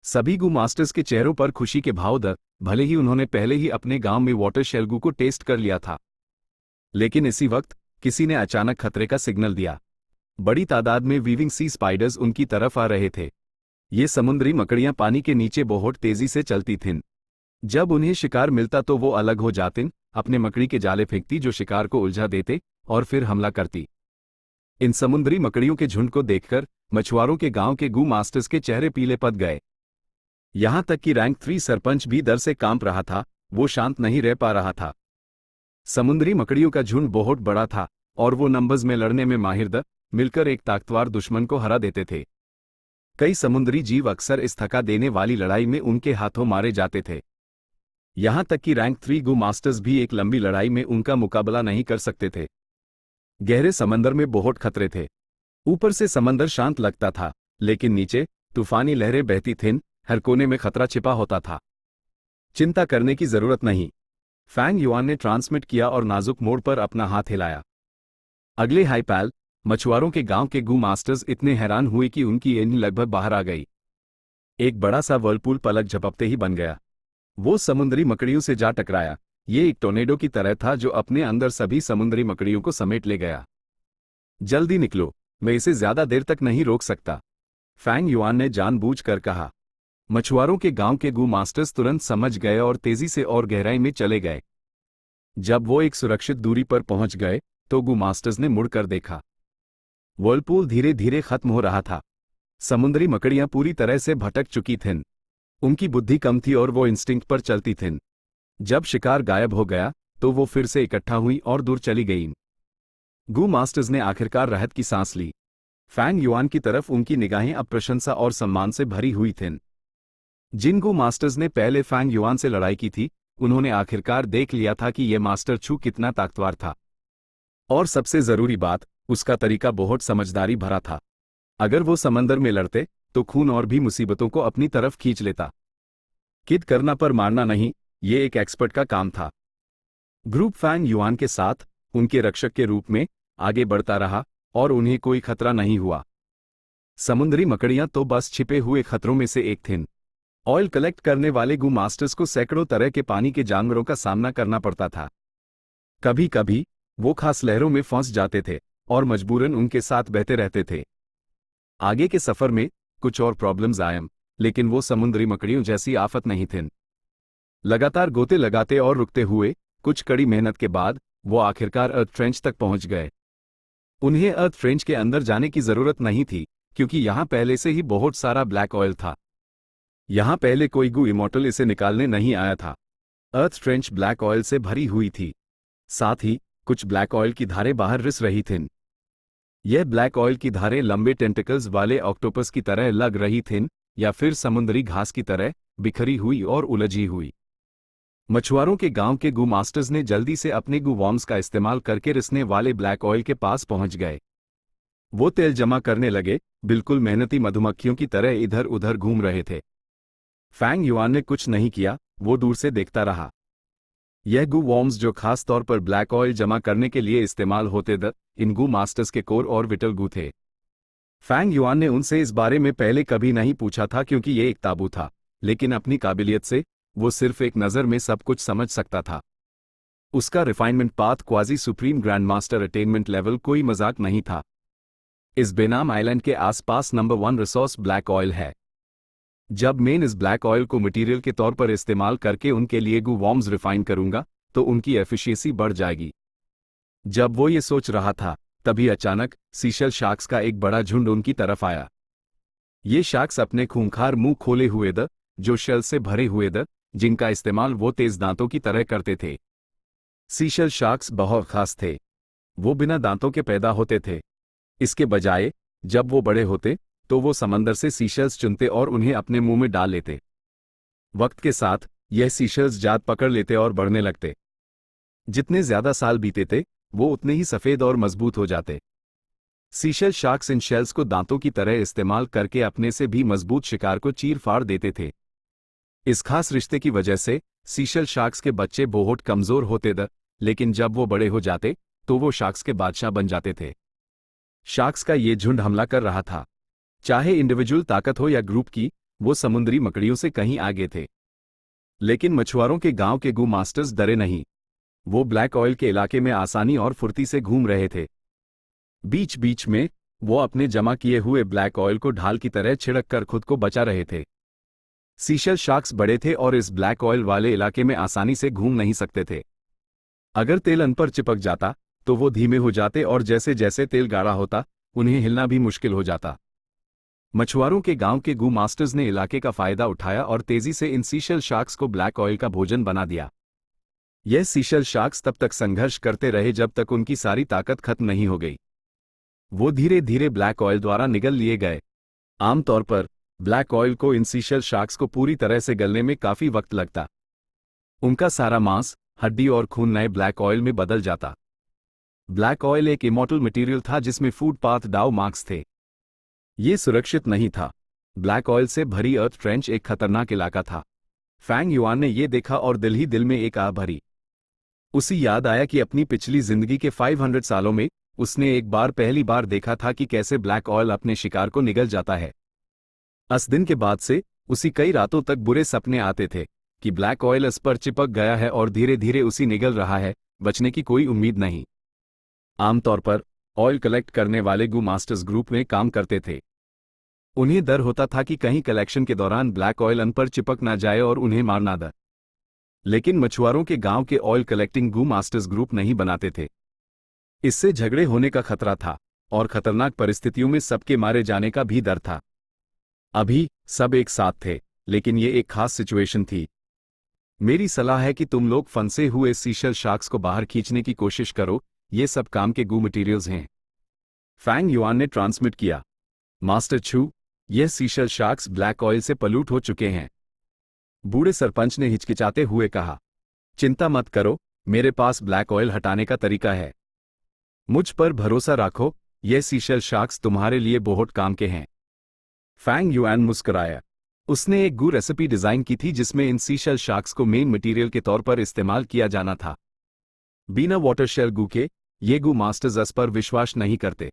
Speaker 1: सभी गू मास्टर्स के चेहरों पर खुशी के भाव दर, भले ही उन्होंने पहले ही अपने गांव में वाटर शेल गू को टेस्ट कर लिया था। लेकिन इसी वक्त किसी ने अचानक खतरे का सिग्नल दिया। बड़ी तादाद में वीविंग सी स्पाइडर्स उनकी तरफ आ रहे थे। ये समुद्री मकड़ियां पानी के नीचे बहुत तेजी से चलती थीं। जब उन्हें शिकार मिलता तो वो अलग हो जाती, अपने मकड़ी के जाले फेंकती जो शिकार को उलझा देते और फिर हमला करती। इन समुद्री मकड़ियों के झुंड को देखकर मछुआरों के गांव के गू मास्टर्स के चेहरे पीले पड़ गए। यहां तक कि रैंक 3 सरपंच भी डर से कांप रहा था, वो शांत नहीं रह पा रहा था। समुद्री मकड़ियों का झुंड बहुत बड़ा था और वो नंबर्स में लड़ने में माहिर मिलकर एक ताकतवर दुश्मन को हरा देते थे। कई समुद्री जीव अक्सर इस थका देने वाली लड़ाई में उनके हाथों मारे जाते थे। यहां तक कि रैंक 3 गू मास्टर्स भी एक लंबी लड़ाई में उनका मुकाबला नहीं कर सकते थे। गहरे समंदर में बहुत खतरे थे। ऊपर से समंदर शांत लगता था, लेकिन नीचे तूफानी लहरें बहती थीं, हर कोने में खतरा छिपा होता था। चिंता करने की जरूरत नहीं, फैंग युआन ने ट्रांसमिट किया और नाजुक मोड़ पर अपना हाथ हिलाया। अगले हाई पैल मछुआरों के गांव के गू मास्टर्स इतने हैरान हुए कि उनकी एनी लगभग बाहर आ गई। एक बड़ा सा वर्लपूल पलक झपकते ही बन गया। वो समुद्री मकड़ियों से जा टकराया। ये एक टोर्नेडो की तरह था जो अपने अंदर सभी समुद्री मकड़ियों को समेट ले गया। जल्दी निकलो, मैं इसे ज्यादा देर तक नहीं रोक सकता। फैंग युआन ने जानबूझकर कहा। मछुआरों के गांव के गू मास्टर्स तुरंत समझ गए और तेजी से और गहराई में चले गए। जब वो एक सुरक्षित दूरी पर पहुंच गए तो गू मास्टर्स ने मुड़कर देखा। वर्लपूल धीरे धीरे खत्म हो रहा था। समुद्री मकड़ियां पूरी तरह से भटक चुकी थीं। उनकी बुद्धि कम थी और वो इंस्टिंक्ट पर चलती थीं। जब शिकार गायब हो गया तो वो फिर से इकट्ठा हुई और दूर चली गईं। गू मास्टर्स ने आखिरकार राहत की सांस ली। फैंग युआन की तरफ उनकी निगाहें अब प्रशंसा और सम्मान से भरी हुई थीं। जिन गू मास्टर्स ने पहले फैंग युआन से लड़ाई की थी, उन्होंने आखिरकार देख लिया था कि यह मास्टर छू कितना ताकतवर था। और सबसे जरूरी बात, उसका तरीका बहुत समझदारी भरा था। अगर वो समंदर में लड़ते तो खून और भी मुसीबतों को अपनी तरफ खींच लेता। किड करना पर मारना नहीं, ये एक एक्सपर्ट का काम था। ग्रुप फैंग युआन के साथ उनके रक्षक के रूप में आगे बढ़ता रहा और उन्हें कोई खतरा नहीं हुआ। समुद्री मकड़ियां तो बस छिपे हुए खतरों में से एक थीं। ऑयल कलेक्ट करने वाले गू मास्टर्स को सैकड़ों तरह के पानी के जानवरों का सामना करना पड़ता था। कभी कभी वो खास लहरों में फंस जाते थे और मजबूरन उनके साथ बहते रहते थे। आगे के सफर में कुछ और प्रॉब्लम्स आए, लेकिन वो समुद्री मकड़ियों जैसी आफत नहीं थीं। लगातार गोते लगाते और रुकते हुए कुछ कड़ी मेहनत के बाद वो आखिरकार अर्थ ट्रेंच तक पहुंच गए। उन्हें अर्थ ट्रेंच के अंदर जाने की जरूरत नहीं थी, क्योंकि यहां पहले से ही बहुत सारा ब्लैक ऑयल था। यहां पहले कोई गू इमॉर्टल इसे निकालने नहीं आया था। अर्थ ट्रेंच ब्लैक ऑयल से भरी हुई थी। साथ ही कुछ ब्लैक ऑयल की धारें बाहर रिस रही थीं। यह ब्लैक ऑयल की धारें लंबे टेंटिकल्स वाले ऑक्टोपस की तरह लग रही थीं, या फिर समुद्री घास की तरह बिखरी हुई और उलझी हुई। मछुआरों के गांव के गू मास्टर्स ने जल्दी से अपने गू वॉर्म्स का इस्तेमाल करके रिसने वाले ब्लैक ऑयल के पास पहुंच गए। वो तेल जमा करने लगे, बिल्कुल मेहनती मधुमक्खियों की तरह इधर उधर घूम रहे थे। फैंग युआन ने कुछ नहीं किया, वो दूर से देखता रहा। यह गू वॉर्म्स जो खास तौर पर ब्लैक ऑयल जमा करने के लिए इस्तेमाल होते थे, इन गू मास्टर्स के कोर और विटल गू थे। फैंग युआन ने उनसे इस बारे में पहले कभी नहीं पूछा था, क्योंकि ये एक ताबू था, लेकिन अपनी काबिलियत से वो सिर्फ एक नज़र में सब कुछ समझ सकता था। उसका refinement path quasi supreme grand master attainment level कोई मजाक नहीं था। इस बेनाम आइलैंड के आसपास नंबर 1 रिसोर्स ब्लैक ऑयल है। जब मैं इस ब्लैक ऑयल को मटेरियल के तौर पर इस्तेमाल करके उनके लिए गू वॉर्म्स रिफाइन करूंगा तो उनकी एफिशिएंसी बढ़ जाएगी। जब वो ये सोच रहा था, तभी अचानक सीशेल शार्क्स का एक बड़ा झुंड उनकी तरफ आया। ये शार्क्स अपने खूंखार मुंह खोले हुए थे, जो शेल से भरे हुए थे, जिनका इस्तेमाल वो तेज दांतों की तरह करते थे। सीशेल शार्क्स बहुत खास थे। वो बिना दांतों के पैदा होते थे। इसके बजाय जब वो बड़े होते तो वो समंदर से सीशेल्स चुनते और उन्हें अपने मुंह में डाल लेते। वक्त के साथ यह सीशेल्स जात पकड़ लेते और बढ़ने लगते। जितने ज्यादा साल बीते थे, वो उतने ही सफेद और मजबूत हो जाते। सीशेल शार्क्स इन शेल्स को दांतों की तरह इस्तेमाल करके अपने से भी मजबूत शिकार को चीर फाड़ देते थे। इस खास रिश्ते की वजह से सीशेल शार्क्स के बच्चे बहुत कमजोर होते थे, लेकिन जब वो बड़े हो जाते तो वो शार्क्स के बादशाह बन जाते थे। शार्क्स का ये झुंड हमला कर रहा था। चाहे इंडिविजुअल ताकत हो या ग्रुप की, वो समुद्री मकड़ियों से कहीं आगे थे। लेकिन मछुआरों के गांव के गू मास्टर्स डरे नहीं। वो ब्लैक ऑयल के इलाके में आसानी और फुर्ती से घूम रहे थे। बीच बीच में वो अपने जमा किए हुए ब्लैक ऑयल को ढाल की तरह छिड़क कर खुद को बचा रहे थे। सीशेल शार्क्स बड़े थे और इस ब्लैक ऑयल वाले इलाके में आसानी से घूम नहीं सकते थे। अगर तेल अन पर चिपक जाता तो वो धीमे हो जाते और जैसे जैसे तेल गाढ़ा होता, उन्हें हिलना भी मुश्किल हो जाता। मछुआरों के गांव के गू मास्टर्स ने इलाके का फायदा उठाया और तेजी से इन सीशेल शार्क्स को ब्लैक ऑयल का भोजन बना दिया। यह सीशेल शार्क्स तब तक संघर्ष करते रहे जब तक उनकी सारी ताकत खत्म नहीं हो गई। वो धीरे धीरे ब्लैक ऑयल द्वारा निगल लिए गए। आमतौर पर ब्लैक ऑयल को इन सीशेल शार्क्स को पूरी तरह से गलने में काफी वक्त लगता। उनका सारा मांस, हड्डी और खून नए ब्लैक ऑयल में बदल जाता। ब्लैक ऑयल एक इमॉर्टल मटेरियल था जिसमें फूड पाथ डाउ मार्क्स थे। ये सुरक्षित नहीं था। ब्लैक ऑयल से भरी अर्थ ट्रेंच एक खतरनाक इलाका था। फैंग युआन ने यह देखा और दिल ही दिल में एक आह भरी। उसे याद आया कि अपनी पिछली जिंदगी के 500 सालों में उसने एक बार पहली बार देखा था कि कैसे ब्लैक ऑयल अपने शिकार को निगल जाता है। उस दिन के बाद से उसी कई रातों तक बुरे सपने आते थे कि ब्लैक ऑयल इस पर चिपक गया है और धीरे धीरे उसी निगल रहा है, बचने की कोई उम्मीद नहीं। आमतौर पर ऑयल कलेक्ट करने वाले गू मास्टर्स ग्रुप में काम करते थे। उन्हें डर होता था कि कहीं कलेक्शन के दौरान ब्लैक ऑयल अन पर चिपक ना जाए और उन्हें मार ना दे। लेकिन मछुआरों के गांव के ऑयल कलेक्टिंग गू मास्टर्स ग्रुप नहीं बनाते थे। इससे झगड़े होने का खतरा था और खतरनाक परिस्थितियों में सबके मारे जाने का भी डर था। अभी सब एक साथ थे, लेकिन ये एक खास सिचुएशन थी। मेरी सलाह है कि तुम लोग फंसे हुए सीशल शार्क्स को बाहर खींचने की कोशिश करो, ये सब काम के गू मटेरियल्स हैं। फैंग युआन ने ट्रांसमिट किया। मास्टर छू, यह सीशल शार्क्स ब्लैक ऑयल से पल्यूट हो चुके हैं। बूढ़े सरपंच ने हिचकिचाते हुए कहा। चिंता मत करो, मेरे पास ब्लैक ऑयल हटाने का तरीका है। मुझ पर भरोसा रखो, यह सीशल शार्क्स तुम्हारे लिए बहुत काम के हैं। फैंग युआन मुस्कुराया। उसने एक गू रेसिपी डिजाइन की थी जिसमें इन सीशल शार्क्स को मेन मटेरियल के तौर पर इस्तेमाल किया जाना था। बिना वाटर शेल गू के ये गू मास्टर्स इस पर विश्वास नहीं करते।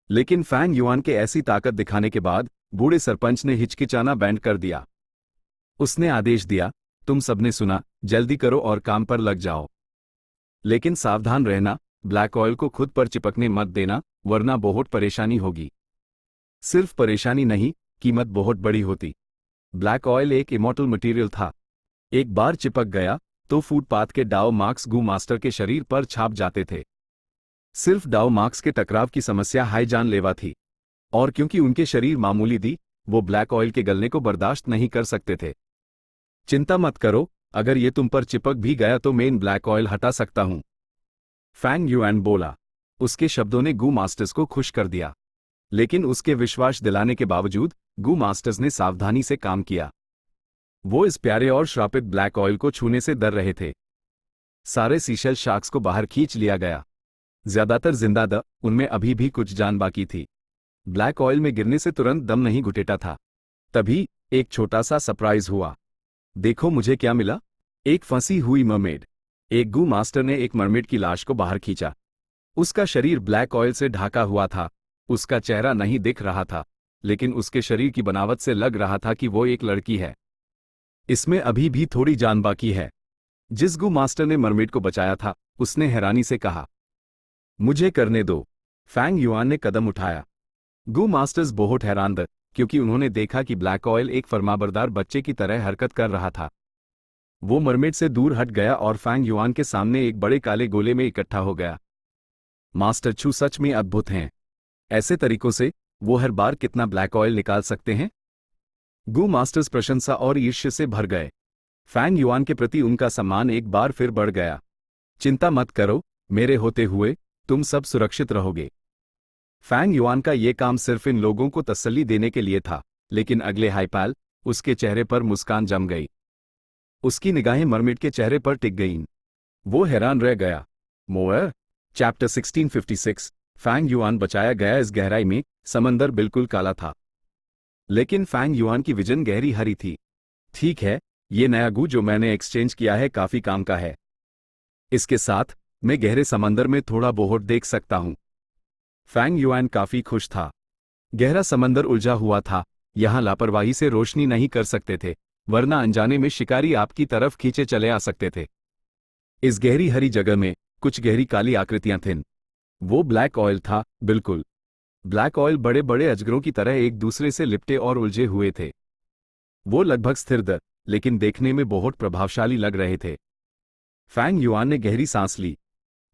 Speaker 1: लेकिन फैंग युआन के ऐसी ताकत दिखाने के बाद बूढ़े सरपंच ने हिचकिचाना बैंड कर दिया। उसने आदेश दिया, तुम सबने सुना, जल्दी करो और काम पर लग जाओ। लेकिन सावधान रहना, ब्लैक ऑयल को खुद पर चिपकने मत देना, वरना बहुत परेशानी होगी। सिर्फ परेशानी नहीं, कीमत बहुत बड़ी होती। ब्लैक ऑयल एक इमॉर्टल मटेरियल था। एक बार चिपक गया तो फुटपाथ के डाउ मार्क्स गू मास्टर के शरीर पर छाप जाते थे। सिर्फ डाउ मार्क्स के टकराव की समस्या हाई जानलेवा थी, और क्योंकि उनके शरीर मामूली थी, वो ब्लैक ऑयल के गलने को बर्दाश्त नहीं कर सकते थे। चिंता मत करो, अगर ये तुम पर चिपक भी गया तो मैं ब्लैक ऑयल हटा सकता हूं। फैंग युआन बोला। उसके शब्दों ने गू मास्टर्स को खुश कर दिया। लेकिन उसके विश्वास दिलाने के बावजूद गू मास्टर्स ने सावधानी से काम किया। वो इस प्यारे और श्रापित ब्लैक ऑयल को छूने से डर रहे थे। सारे सीशल शार्क्स को बाहर खींच लिया गया। ज्यादातर जिंदा द, उनमें अभी भी कुछ जान बाकी थी। ब्लैक ऑयल में गिरने से तुरंत दम नहीं घुटेटा था। तभी एक छोटा सा सरप्राइज हुआ। देखो मुझे क्या मिला, एक फंसी हुई मरमेड। एक गू मास्टर ने एक मरमेड की लाश को बाहर खींचा। उसका शरीर ब्लैक ऑयल से ढका हुआ था। उसका चेहरा नहीं दिख रहा था, लेकिन उसके शरीर की बनावट से लग रहा था कि वो एक लड़की है। इसमें अभी भी थोड़ी जान बाकी है। जिस गू मास्टर ने मरमेड को बचाया था, उसने हैरानी से कहा, मुझे करने दो। फैंग युआन ने कदम उठाया। गू मास्टर्स बहुत हैरान थे, क्योंकि उन्होंने देखा कि ब्लैक ऑयल एक फरमाबरदार बच्चे की तरह हरकत कर रहा था। वो मरमेड से दूर हट गया और फैंग युआन के सामने एक बड़े काले गोले में इकट्ठा हो गया। मास्टर छू सच में अद्भुत हैं। ऐसे तरीकों से वो हर बार कितना ब्लैक ऑयल निकाल सकते हैं। गू मास्टर्स प्रशंसा और ईर्ष्या से भर गए। फैंग युआन के प्रति उनका सम्मान एक बार फिर बढ़ गया। चिंता मत करो, मेरे होते हुए तुम सब सुरक्षित रहोगे। फैंग युआन का ये काम सिर्फ इन लोगों को तसल्ली देने के लिए था, लेकिन अगले हाइपाल उसके चेहरे पर मुस्कान जम गई। उसकी निगाहें मरमेड के चेहरे पर टिक गईं। वो हैरान रह गया। Mower chapter 1656। फैंग युआन बचाया गया। इस गहराई में समंदर बिल्कुल काला था, लेकिन फैंग युआन की विजन गहरी हरी थी। ठीक है, ये नया गू जो मैंने एक्सचेंज किया है काफी काम का है। इसके साथ मैं गहरे समंदर में थोड़ा बहुत देख सकता हूं। फैंग युआन काफी खुश था। गहरा समंदर उलझा हुआ था। यहां लापरवाही से रोशनी नहीं कर सकते थे, वरना अनजाने में शिकारी आपकी तरफ खींचे चले आ सकते थे। इस गहरी हरी जगह में कुछ गहरी काली आकृतियां थीं। वो ब्लैक ऑयल था, बिल्कुल। ब्लैक ऑयल बड़े बड़े अजगरों की तरह एक दूसरे से लिपटे और उलझे हुए थे। वो लगभग स्थिर थे, लेकिन देखने में बहुत प्रभावशाली लग रहे थे। फैंग युआन ने गहरी सांस ली।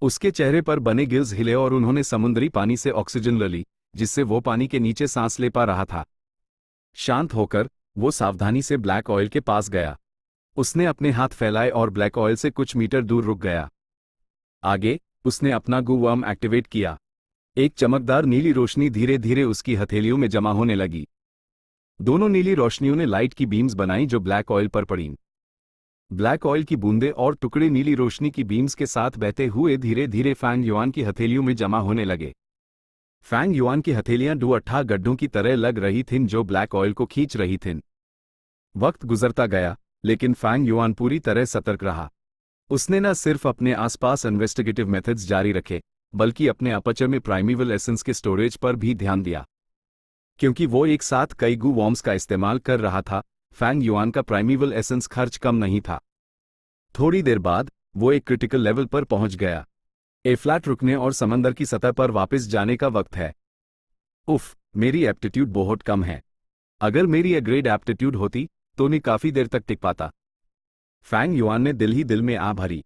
Speaker 1: उसके चेहरे पर बने गिल्स हिले और उन्होंने समुद्री पानी से ऑक्सीजन ले ली, जिससे वो पानी के नीचे सांस ले पा रहा था। शांत होकर वो सावधानी से ब्लैक ऑयल के पास गया। उसने अपने हाथ फैलाए और ब्लैक ऑयल से कुछ मीटर दूर रुक गया। आगे उसने अपना गू वर्म एक्टिवेट किया। एक चमकदार नीली रोशनी धीरे धीरे उसकी हथेलियों में जमा होने लगी। दोनों नीली रोशनियों ने लाइट की बीम्स बनाई जो ब्लैक ऑयल पर पड़ीं। ब्लैक ऑयल की बूंदें और टुकड़े नीली रोशनी की बीम्स के साथ बहते हुए धीरे धीरे फैंग युआन की हथेलियों में जमा होने लगे। फैंग युआन की हथेलियां 2 गड्ढों की तरह लग रही थीं जो ब्लैक ऑयल को खींच रही थीं। वक्त गुजरता गया, लेकिन फैंग युआन पूरी तरह सतर्क रहा। उसने न सिर्फ अपने आसपास इन्वेस्टिगेटिव मेथड्स जारी रखे, बल्कि अपने अपर्चर में प्राइमेवल एसेंस के स्टोरेज पर भी ध्यान दिया। क्योंकि वो एक साथ कई गू वॉर्म्स का इस्तेमाल कर रहा था, फैंग युआन का प्राइमेवल एसेंस खर्च कम नहीं था। थोड़ी देर बाद वो एक क्रिटिकल लेवल पर पहुंच गया। फ्लैट रुकने और समंदर की सतह पर वापस जाने का वक्त है। उफ, मेरी एप्टीट्यूड बहुत कम है। अगर मेरी ग्रेड एप्टीट्यूड होती तो मैं काफी देर तक टिक पाता। फैंग युआन ने दिल ही दिल में आ भरी।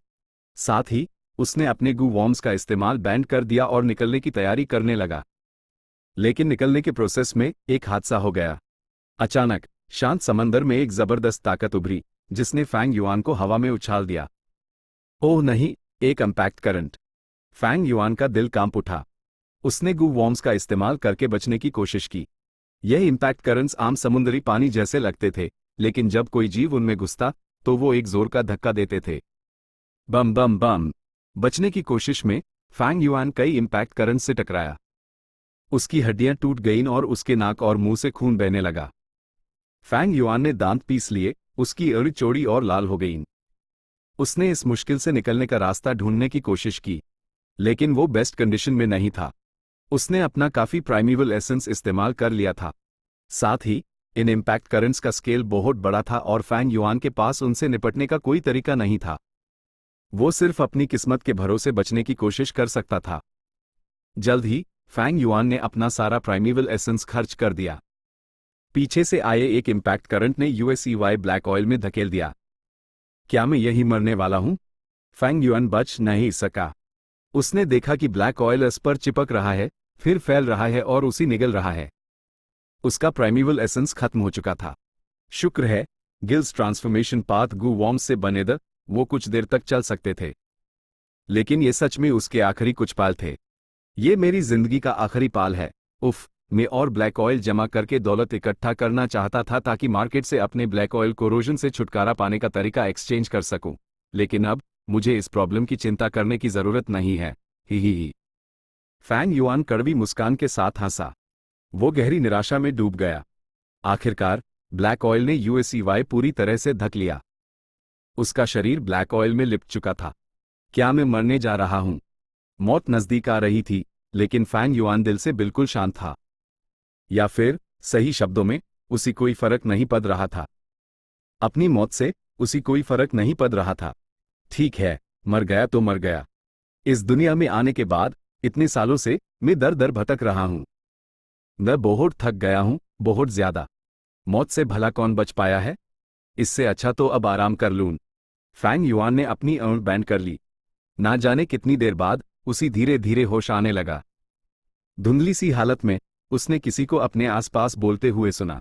Speaker 1: साथ ही उसने अपने गू वॉर्म्स का इस्तेमाल बैंड कर दिया और निकलने की तैयारी करने लगा। लेकिन निकलने के प्रोसेस में एक हादसा हो गया। अचानक शांत समंदर में एक जबरदस्त ताकत उभरी जिसने फैंग युआन को हवा में उछाल दिया। ओह नहीं, एक इंपैक्ट करंट। फैंग युआन का दिल कांप उठा। उसने गू वॉर्म्स का इस्तेमाल करके बचने की कोशिश की। यह इंपैक्ट करंट्स आम समुद्री पानी जैसे लगते थे, लेकिन जब कोई जीव उनमें घुसता तो वो एक जोर का धक्का देते थे। बम बम बम। बचने की कोशिश में फैंग युआन कई इंपैक्ट करंट से टकराया। उसकी हड्डियां टूट गईं और उसके नाक और मुंह से खून बहने लगा। फैंग युआन ने दांत पीस लिए, उसकी एड़ी चौड़ी और लाल हो गईं। उसने इस मुश्किल से निकलने का रास्ता ढूंढने की कोशिश की, लेकिन वो बेस्ट कंडीशन में नहीं था। उसने अपना काफी प्राइमेवल एसेंस इस्तेमाल कर लिया था। साथ ही इन इंपैक्ट करंट्स का स्केल बहुत बड़ा था और फैंग युआन के पास उनसे निपटने का कोई तरीका नहीं था। वो सिर्फ अपनी किस्मत के भरोसे बचने की कोशिश कर सकता था। जल्द ही फैंग युआन ने अपना सारा प्राइमेवल एसेंस खर्च कर दिया। पीछे से आए एक इंपैक्ट करंट ने यूएसईवाई ब्लैक ऑयल में धकेल दिया। क्या मैं यही मरने वाला हूं? फैंग युआन बच नहीं सका। उसने देखा कि ब्लैक ऑयल इस पर चिपक रहा है, फिर फैल रहा है और उसी निगल रहा है। उसका प्राइमेवल एसेंस खत्म हो चुका था। शुक्र है गिल्स ट्रांसफॉर्मेशन पाथ गू वॉर्म्स से बने थे, वो कुछ देर तक चल सकते थे। लेकिन ये सच में उसके आखिरी कुछ पाल थे। ये मेरी जिंदगी का आखिरी पाल है। उफ, मैं और ब्लैक ऑयल जमा करके दौलत इकट्ठा करना चाहता था ताकि मार्केट से अपने ब्लैक ऑयल कोरोजन से छुटकारा पाने का तरीका एक्सचेंज कर सकूं। लेकिन अब मुझे इस प्रॉब्लम की चिंता करने की जरूरत नहीं है। ही। फैंग युआन कड़वी मुस्कान के साथ हंसा। वो गहरी निराशा में डूब गया। आखिरकार ब्लैक ऑयल ने यूएसईवाई पूरी तरह से धक लिया। उसका शरीर ब्लैक ऑयल में लिपट चुका था। क्या मैं मरने जा रहा हूं? मौत नजदीक आ रही थी, लेकिन फैंग युआन दिल से बिल्कुल शांत था। या फिर सही शब्दों में, उसी कोई फर्क नहीं पड़ रहा था। अपनी मौत से उसी कोई फर्क नहीं पड़ रहा था। ठीक है, मर गया तो मर गया। इस दुनिया में आने के बाद इतने सालों से मैं दर दर भटक रहा हूं। मैं बहुत थक गया हूं, बहुत ज्यादा। मौत से भला कौन बच पाया है? इससे अच्छा तो अब आराम कर लूं। फैंग युआन ने अपनी आंख बैंड कर ली। ना जाने कितनी देर बाद उसी धीरे धीरे होश आने लगा। धुंधली सी हालत में उसने किसी को अपने आसपास बोलते हुए सुना।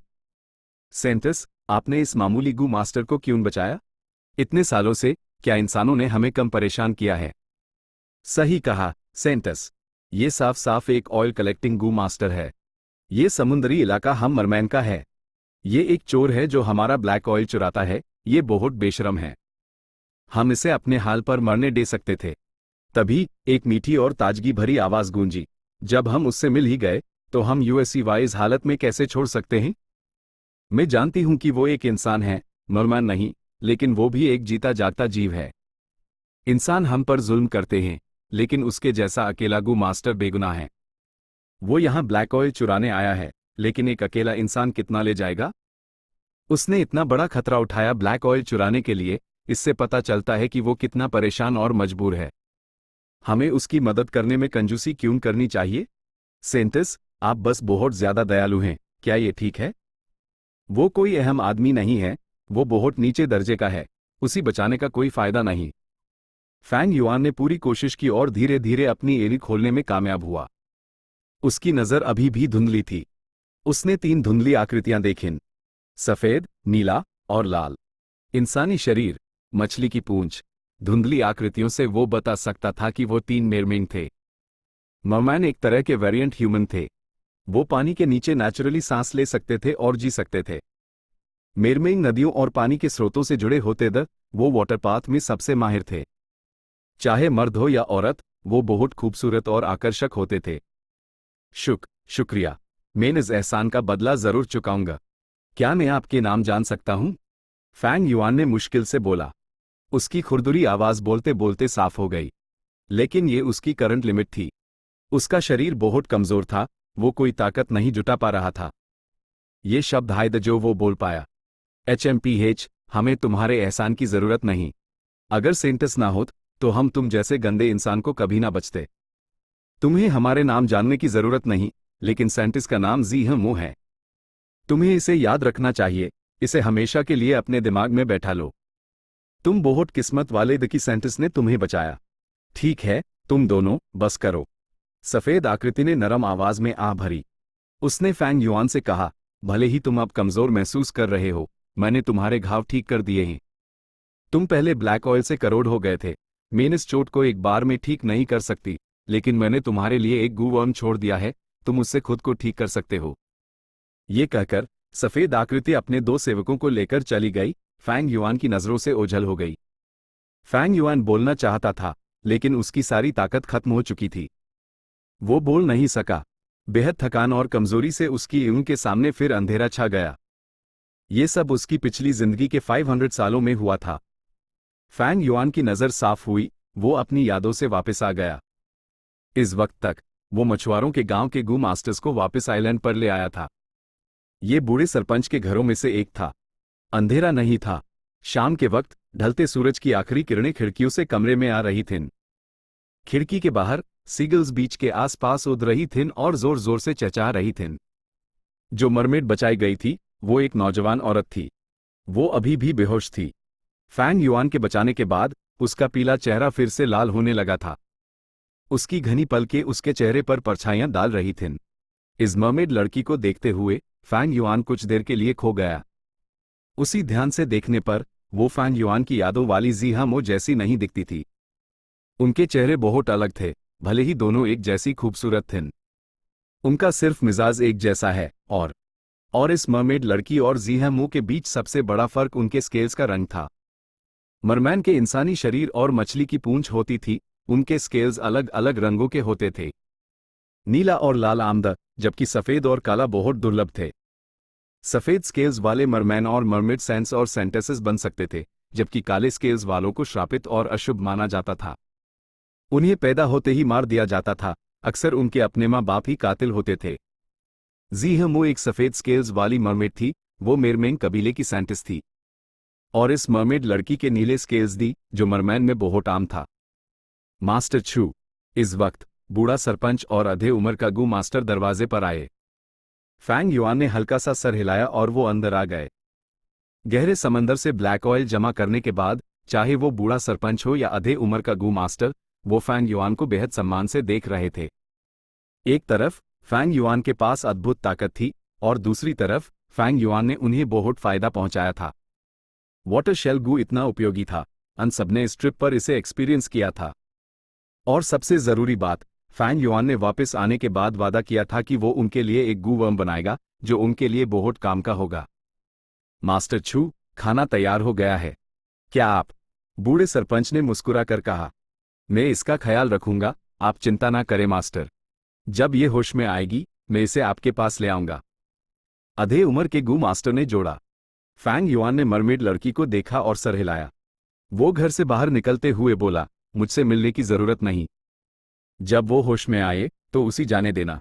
Speaker 1: सेंटस, आपने इस मामूली गू मास्टर को क्यों बचाया? इतने सालों से क्या इंसानों ने हमें कम परेशान किया है? सही कहा सेंटस, ये साफ साफ एक ऑयल कलेक्टिंग गू मास्टर है। ये समुद्री इलाका हम मरमैन का है। ये एक चोर है जो हमारा ब्लैक ऑयल चुराता है। ये बहुत बेशरम है। हम इसे अपने हाल पर मरने दे सकते थे। तभी एक मीठी और ताजगी भरी आवाज गूंजी। जब हम उससे मिल ही गए तो हम यूएसईवाई इस हालत में कैसे छोड़ सकते हैं? मैं जानती हूं कि वो एक इंसान है, मरमैन नहीं, लेकिन वो भी एक जीता जागता जीव है। इंसान हम पर जुल्म करते हैं, लेकिन उसके जैसा अकेला गू मास्टर बेगुनाह है। वो यहां ब्लैक ऑयल चुराने आया है, लेकिन एक अकेला इंसान कितना ले जाएगा? उसने इतना बड़ा खतरा उठाया ब्लैक ऑयल चुराने के लिए। इससे पता चलता है कि वो कितना परेशान और मजबूर है। हमें उसकी मदद करने में कंजूसी क्यों करनी चाहिए? सेंटस, आप बस बहुत ज्यादा दयालु हैं। क्या ये ठीक है? वो कोई अहम आदमी नहीं है, वो बहुत नीचे दर्जे का है। उसी बचाने का कोई फायदा नहीं। फैंग युआन ने पूरी कोशिश की और धीरे धीरे अपनी एड़ी खोलने में कामयाब हुआ। उसकी नजर अभी भी धुंधली थी। उसने 3 धुंधली आकृतियां देखीं, सफेद, नीला और लाल। इंसानी शरीर, मछली की पूंछ। धुंधली आकृतियों से वो बता सकता था कि वो 3 मेरमेन थे। मरमैन एक तरह के वेरिएंट ह्यूमन थे। वो पानी के नीचे नेचुरली सांस ले सकते थे और जी सकते थे। मेरमेन नदियों और पानी के स्रोतों से जुड़े होते थे। वो वाटरपाथ में सबसे माहिर थे। चाहे मर्द हो या औरत, वो बहुत खूबसूरत और आकर्षक होते थे। शुक्रिया। मैं इस एहसान का बदला जरूर चुकाऊंगा। क्या मैं आपके नाम जान सकता हूं? फैंग युआन ने मुश्किल से बोला। उसकी खुरदुरी आवाज बोलते बोलते साफ हो गई। लेकिन ये उसकी करंट लिमिट थी। उसका शरीर बहुत कमजोर था, वो कोई ताकत नहीं जुटा पा रहा था। ये शब्द हायद जो वो बोल पाया। HMPH, हमें तुम्हारे एहसान की जरूरत नहीं। अगर सेंटस ना होत तो हम तुम जैसे गंदे इंसान को कभी ना बचते। तुम्हें हमारे नाम जानने की जरूरत नहीं, लेकिन साइंटिस्ट का नाम जी मो है। तुम्हें इसे याद रखना चाहिए, इसे हमेशा के लिए अपने दिमाग में बैठा लो। तुम बहुत किस्मत वाले द की साइंटिस्ट ने तुम्हें बचाया। ठीक है, तुम दोनों बस करो। सफेद आकृति ने नरम आवाज में आह भरी। उसने फैंग युआन से कहा, भले ही तुम अब कमजोर महसूस कर रहे हो, मैंने तुम्हारे घाव ठीक कर दिए हैं। तुम पहले ब्लैक ऑयल से करोड़ हो गए थे। मैं इस चोट को एक बार में ठीक नहीं कर सकती, लेकिन मैंने तुम्हारे लिए एक गूवर्म छोड़ दिया है, तुम उससे खुद को ठीक कर सकते हो। ये कहकर सफेद आकृति अपने दो सेवकों को लेकर चली गई। फैंग युआन की नजरों से ओझल हो गई। फैंग युआन बोलना चाहता था, लेकिन उसकी सारी ताकत खत्म हो चुकी थी। वो बोल नहीं सका। बेहद थकान और कमजोरी से उसकी आंखों के सामने फिर अंधेरा छा गया। ये सब उसकी पिछली जिंदगी के 500 सालों में हुआ था। फैंग युआन की नजर साफ हुई, वो अपनी यादों से वापस आ गया। इस वक्त तक वो मछुआरों के गांव के गू मास्टर्स को वापस आइलैंड पर ले आया था। ये बूढ़े सरपंच के घरों में से एक था। अंधेरा नहीं था। शाम के वक्त ढलते सूरज की आखिरी किरणें खिड़कियों से कमरे में आ रही थीं। खिड़की के बाहर सीगल्स बीच के आसपास उड़ रही थीं और जोर जोर से चहचहा रही थीं। जो मरमेड बचाई गई थी, वो एक नौजवान औरत थी। वो अभी भी बेहोश थी। फैंग युआन के बचाने के बाद उसका पीला चेहरा फिर से लाल होने लगा था। उसकी घनी पलकें उसके चेहरे पर परछाइयां डाल रही थीं। इस मरमेड लड़की को देखते हुए फैंग युआन कुछ देर के लिए खो गया। उसी ध्यान से देखने पर वो फैंग युआन की यादों वाली जी मो जैसी नहीं दिखती थी। उनके चेहरे बहुत अलग थे, भले ही दोनों एक जैसी खूबसूरत थे। उनका सिर्फ मिजाज एक जैसा है। और इस मरमेड लड़की और जी मो के बीच सबसे बड़ा फर्क उनके स्केल्स का रंग था। मरमैन के इंसानी शरीर और मछली की पूंछ होती थी, उनके स्केल्स अलग अलग रंगों के होते थे, नीला और लाल आमदा, जबकि सफेद और काला बहुत दुर्लभ थे। सफेद स्केल्स वाले मरमैन और मरमेड सेंस और सेंटेसेस बन सकते थे, जबकि काले स्केल्स वालों को श्रापित और अशुभ माना जाता था। उन्हें पैदा होते ही मार दिया जाता था, अक्सर उनके अपने माँ बाप ही कातिल होते थे। जी मो एक सफेद स्केल्स वाली मरमेड थी, वो मेरमेंग कबीले की साइंटिस्ट थी। और इस मरमेड लड़की के नीले स्केल्स दी, जो मरमैन में बहुत आम था। मास्टर छू। इस वक्त बूढ़ा सरपंच और आधे उम्र का गू मास्टर दरवाजे पर आए। फैंग युआन ने हल्का सा सर हिलाया और वो अंदर आ गए। गहरे समंदर से ब्लैक ऑयल जमा करने के बाद, चाहे वो बूढ़ा सरपंच हो या आधे उम्र का गू मास्टर, वो फैंग युआन को बेहद सम्मान से देख रहे थे। एक तरफ फैंग युआन के पास अद्भुत ताकत थी, और दूसरी तरफ फैंग युआन ने उन्हें बहुत फायदा पहुंचाया था। वाटर शेल गू इतना उपयोगी था, अन सबने इस ट्रिप पर इसे एक्सपीरियंस किया था। और सबसे जरूरी बात, फैंग युआन ने वापस आने के बाद वादा किया था कि वो उनके लिए एक गू वर्म बनाएगा, जो उनके लिए बहुत काम का होगा। मास्टर छू, खाना तैयार हो गया है। क्या आप? बूढ़े सरपंच ने मुस्कुरा कर कहा। मैं इसका ख्याल रखूंगा, आप चिंता ना करें मास्टर। जब ये होश में आएगी, मैं इसे आपके पास ले आऊंगा। आधे उम्र के गू मास्टर ने जोड़ा। फैंग युआन ने मरमेड लड़की को देखा और सर हिलाया। वो घर से बाहर निकलते हुए बोला, मुझसे मिलने की जरूरत नहीं। जब वो होश में आए तो उसी जाने देना।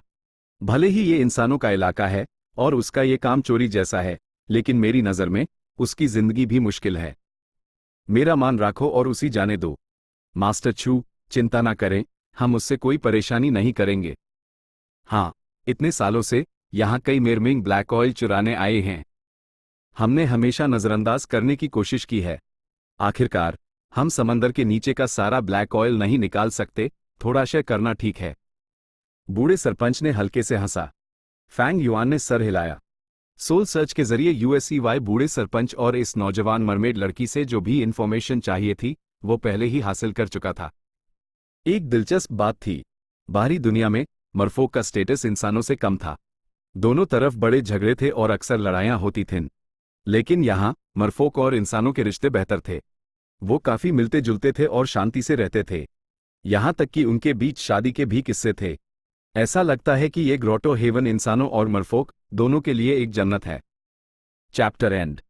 Speaker 1: भले ही ये इंसानों का इलाका है और उसका ये काम चोरी जैसा है, लेकिन मेरी नज़र में उसकी जिंदगी भी मुश्किल है। मेरा मान रखो और उसी जाने दो। मास्टर छू, चिंता ना करें, हम उससे कोई परेशानी नहीं करेंगे। हाँ, इतने सालों से यहाँ कई मेरमेंग ब्लैक ऑयल चुराने आए हैं। हमने हमेशा नजरअंदाज करने की कोशिश की है। आखिरकार हम समंदर के नीचे का सारा ब्लैक ऑयल नहीं निकाल सकते, थोड़ा शेयर करना ठीक है। बूढ़े सरपंच ने हल्के से हंसा। फैंग युआन ने सर हिलाया। सोल सर्च के जरिए यूएसईवाई बूढ़े सरपंच और इस नौजवान मरमेड लड़की से जो भी इंफॉर्मेशन चाहिए थी, वो पहले ही हासिल कर चुका था। एक दिलचस्प बात थी, बाहरी दुनिया में मरफोक का स्टेटस इंसानों से कम था। दोनों तरफ बड़े झगड़े थे और अक्सर लड़ाइयां होती थीं। लेकिन यहाँ मरफोक और इंसानों के रिश्ते बेहतर थे। वो काफी मिलते जुलते थे और शांति से रहते थे। यहाँ तक कि उनके बीच शादी के भी किस्से थे। ऐसा लगता है कि ये ग्रोटो हेवन इंसानों और मरफोक दोनों के लिए एक जन्नत है। Chapter and.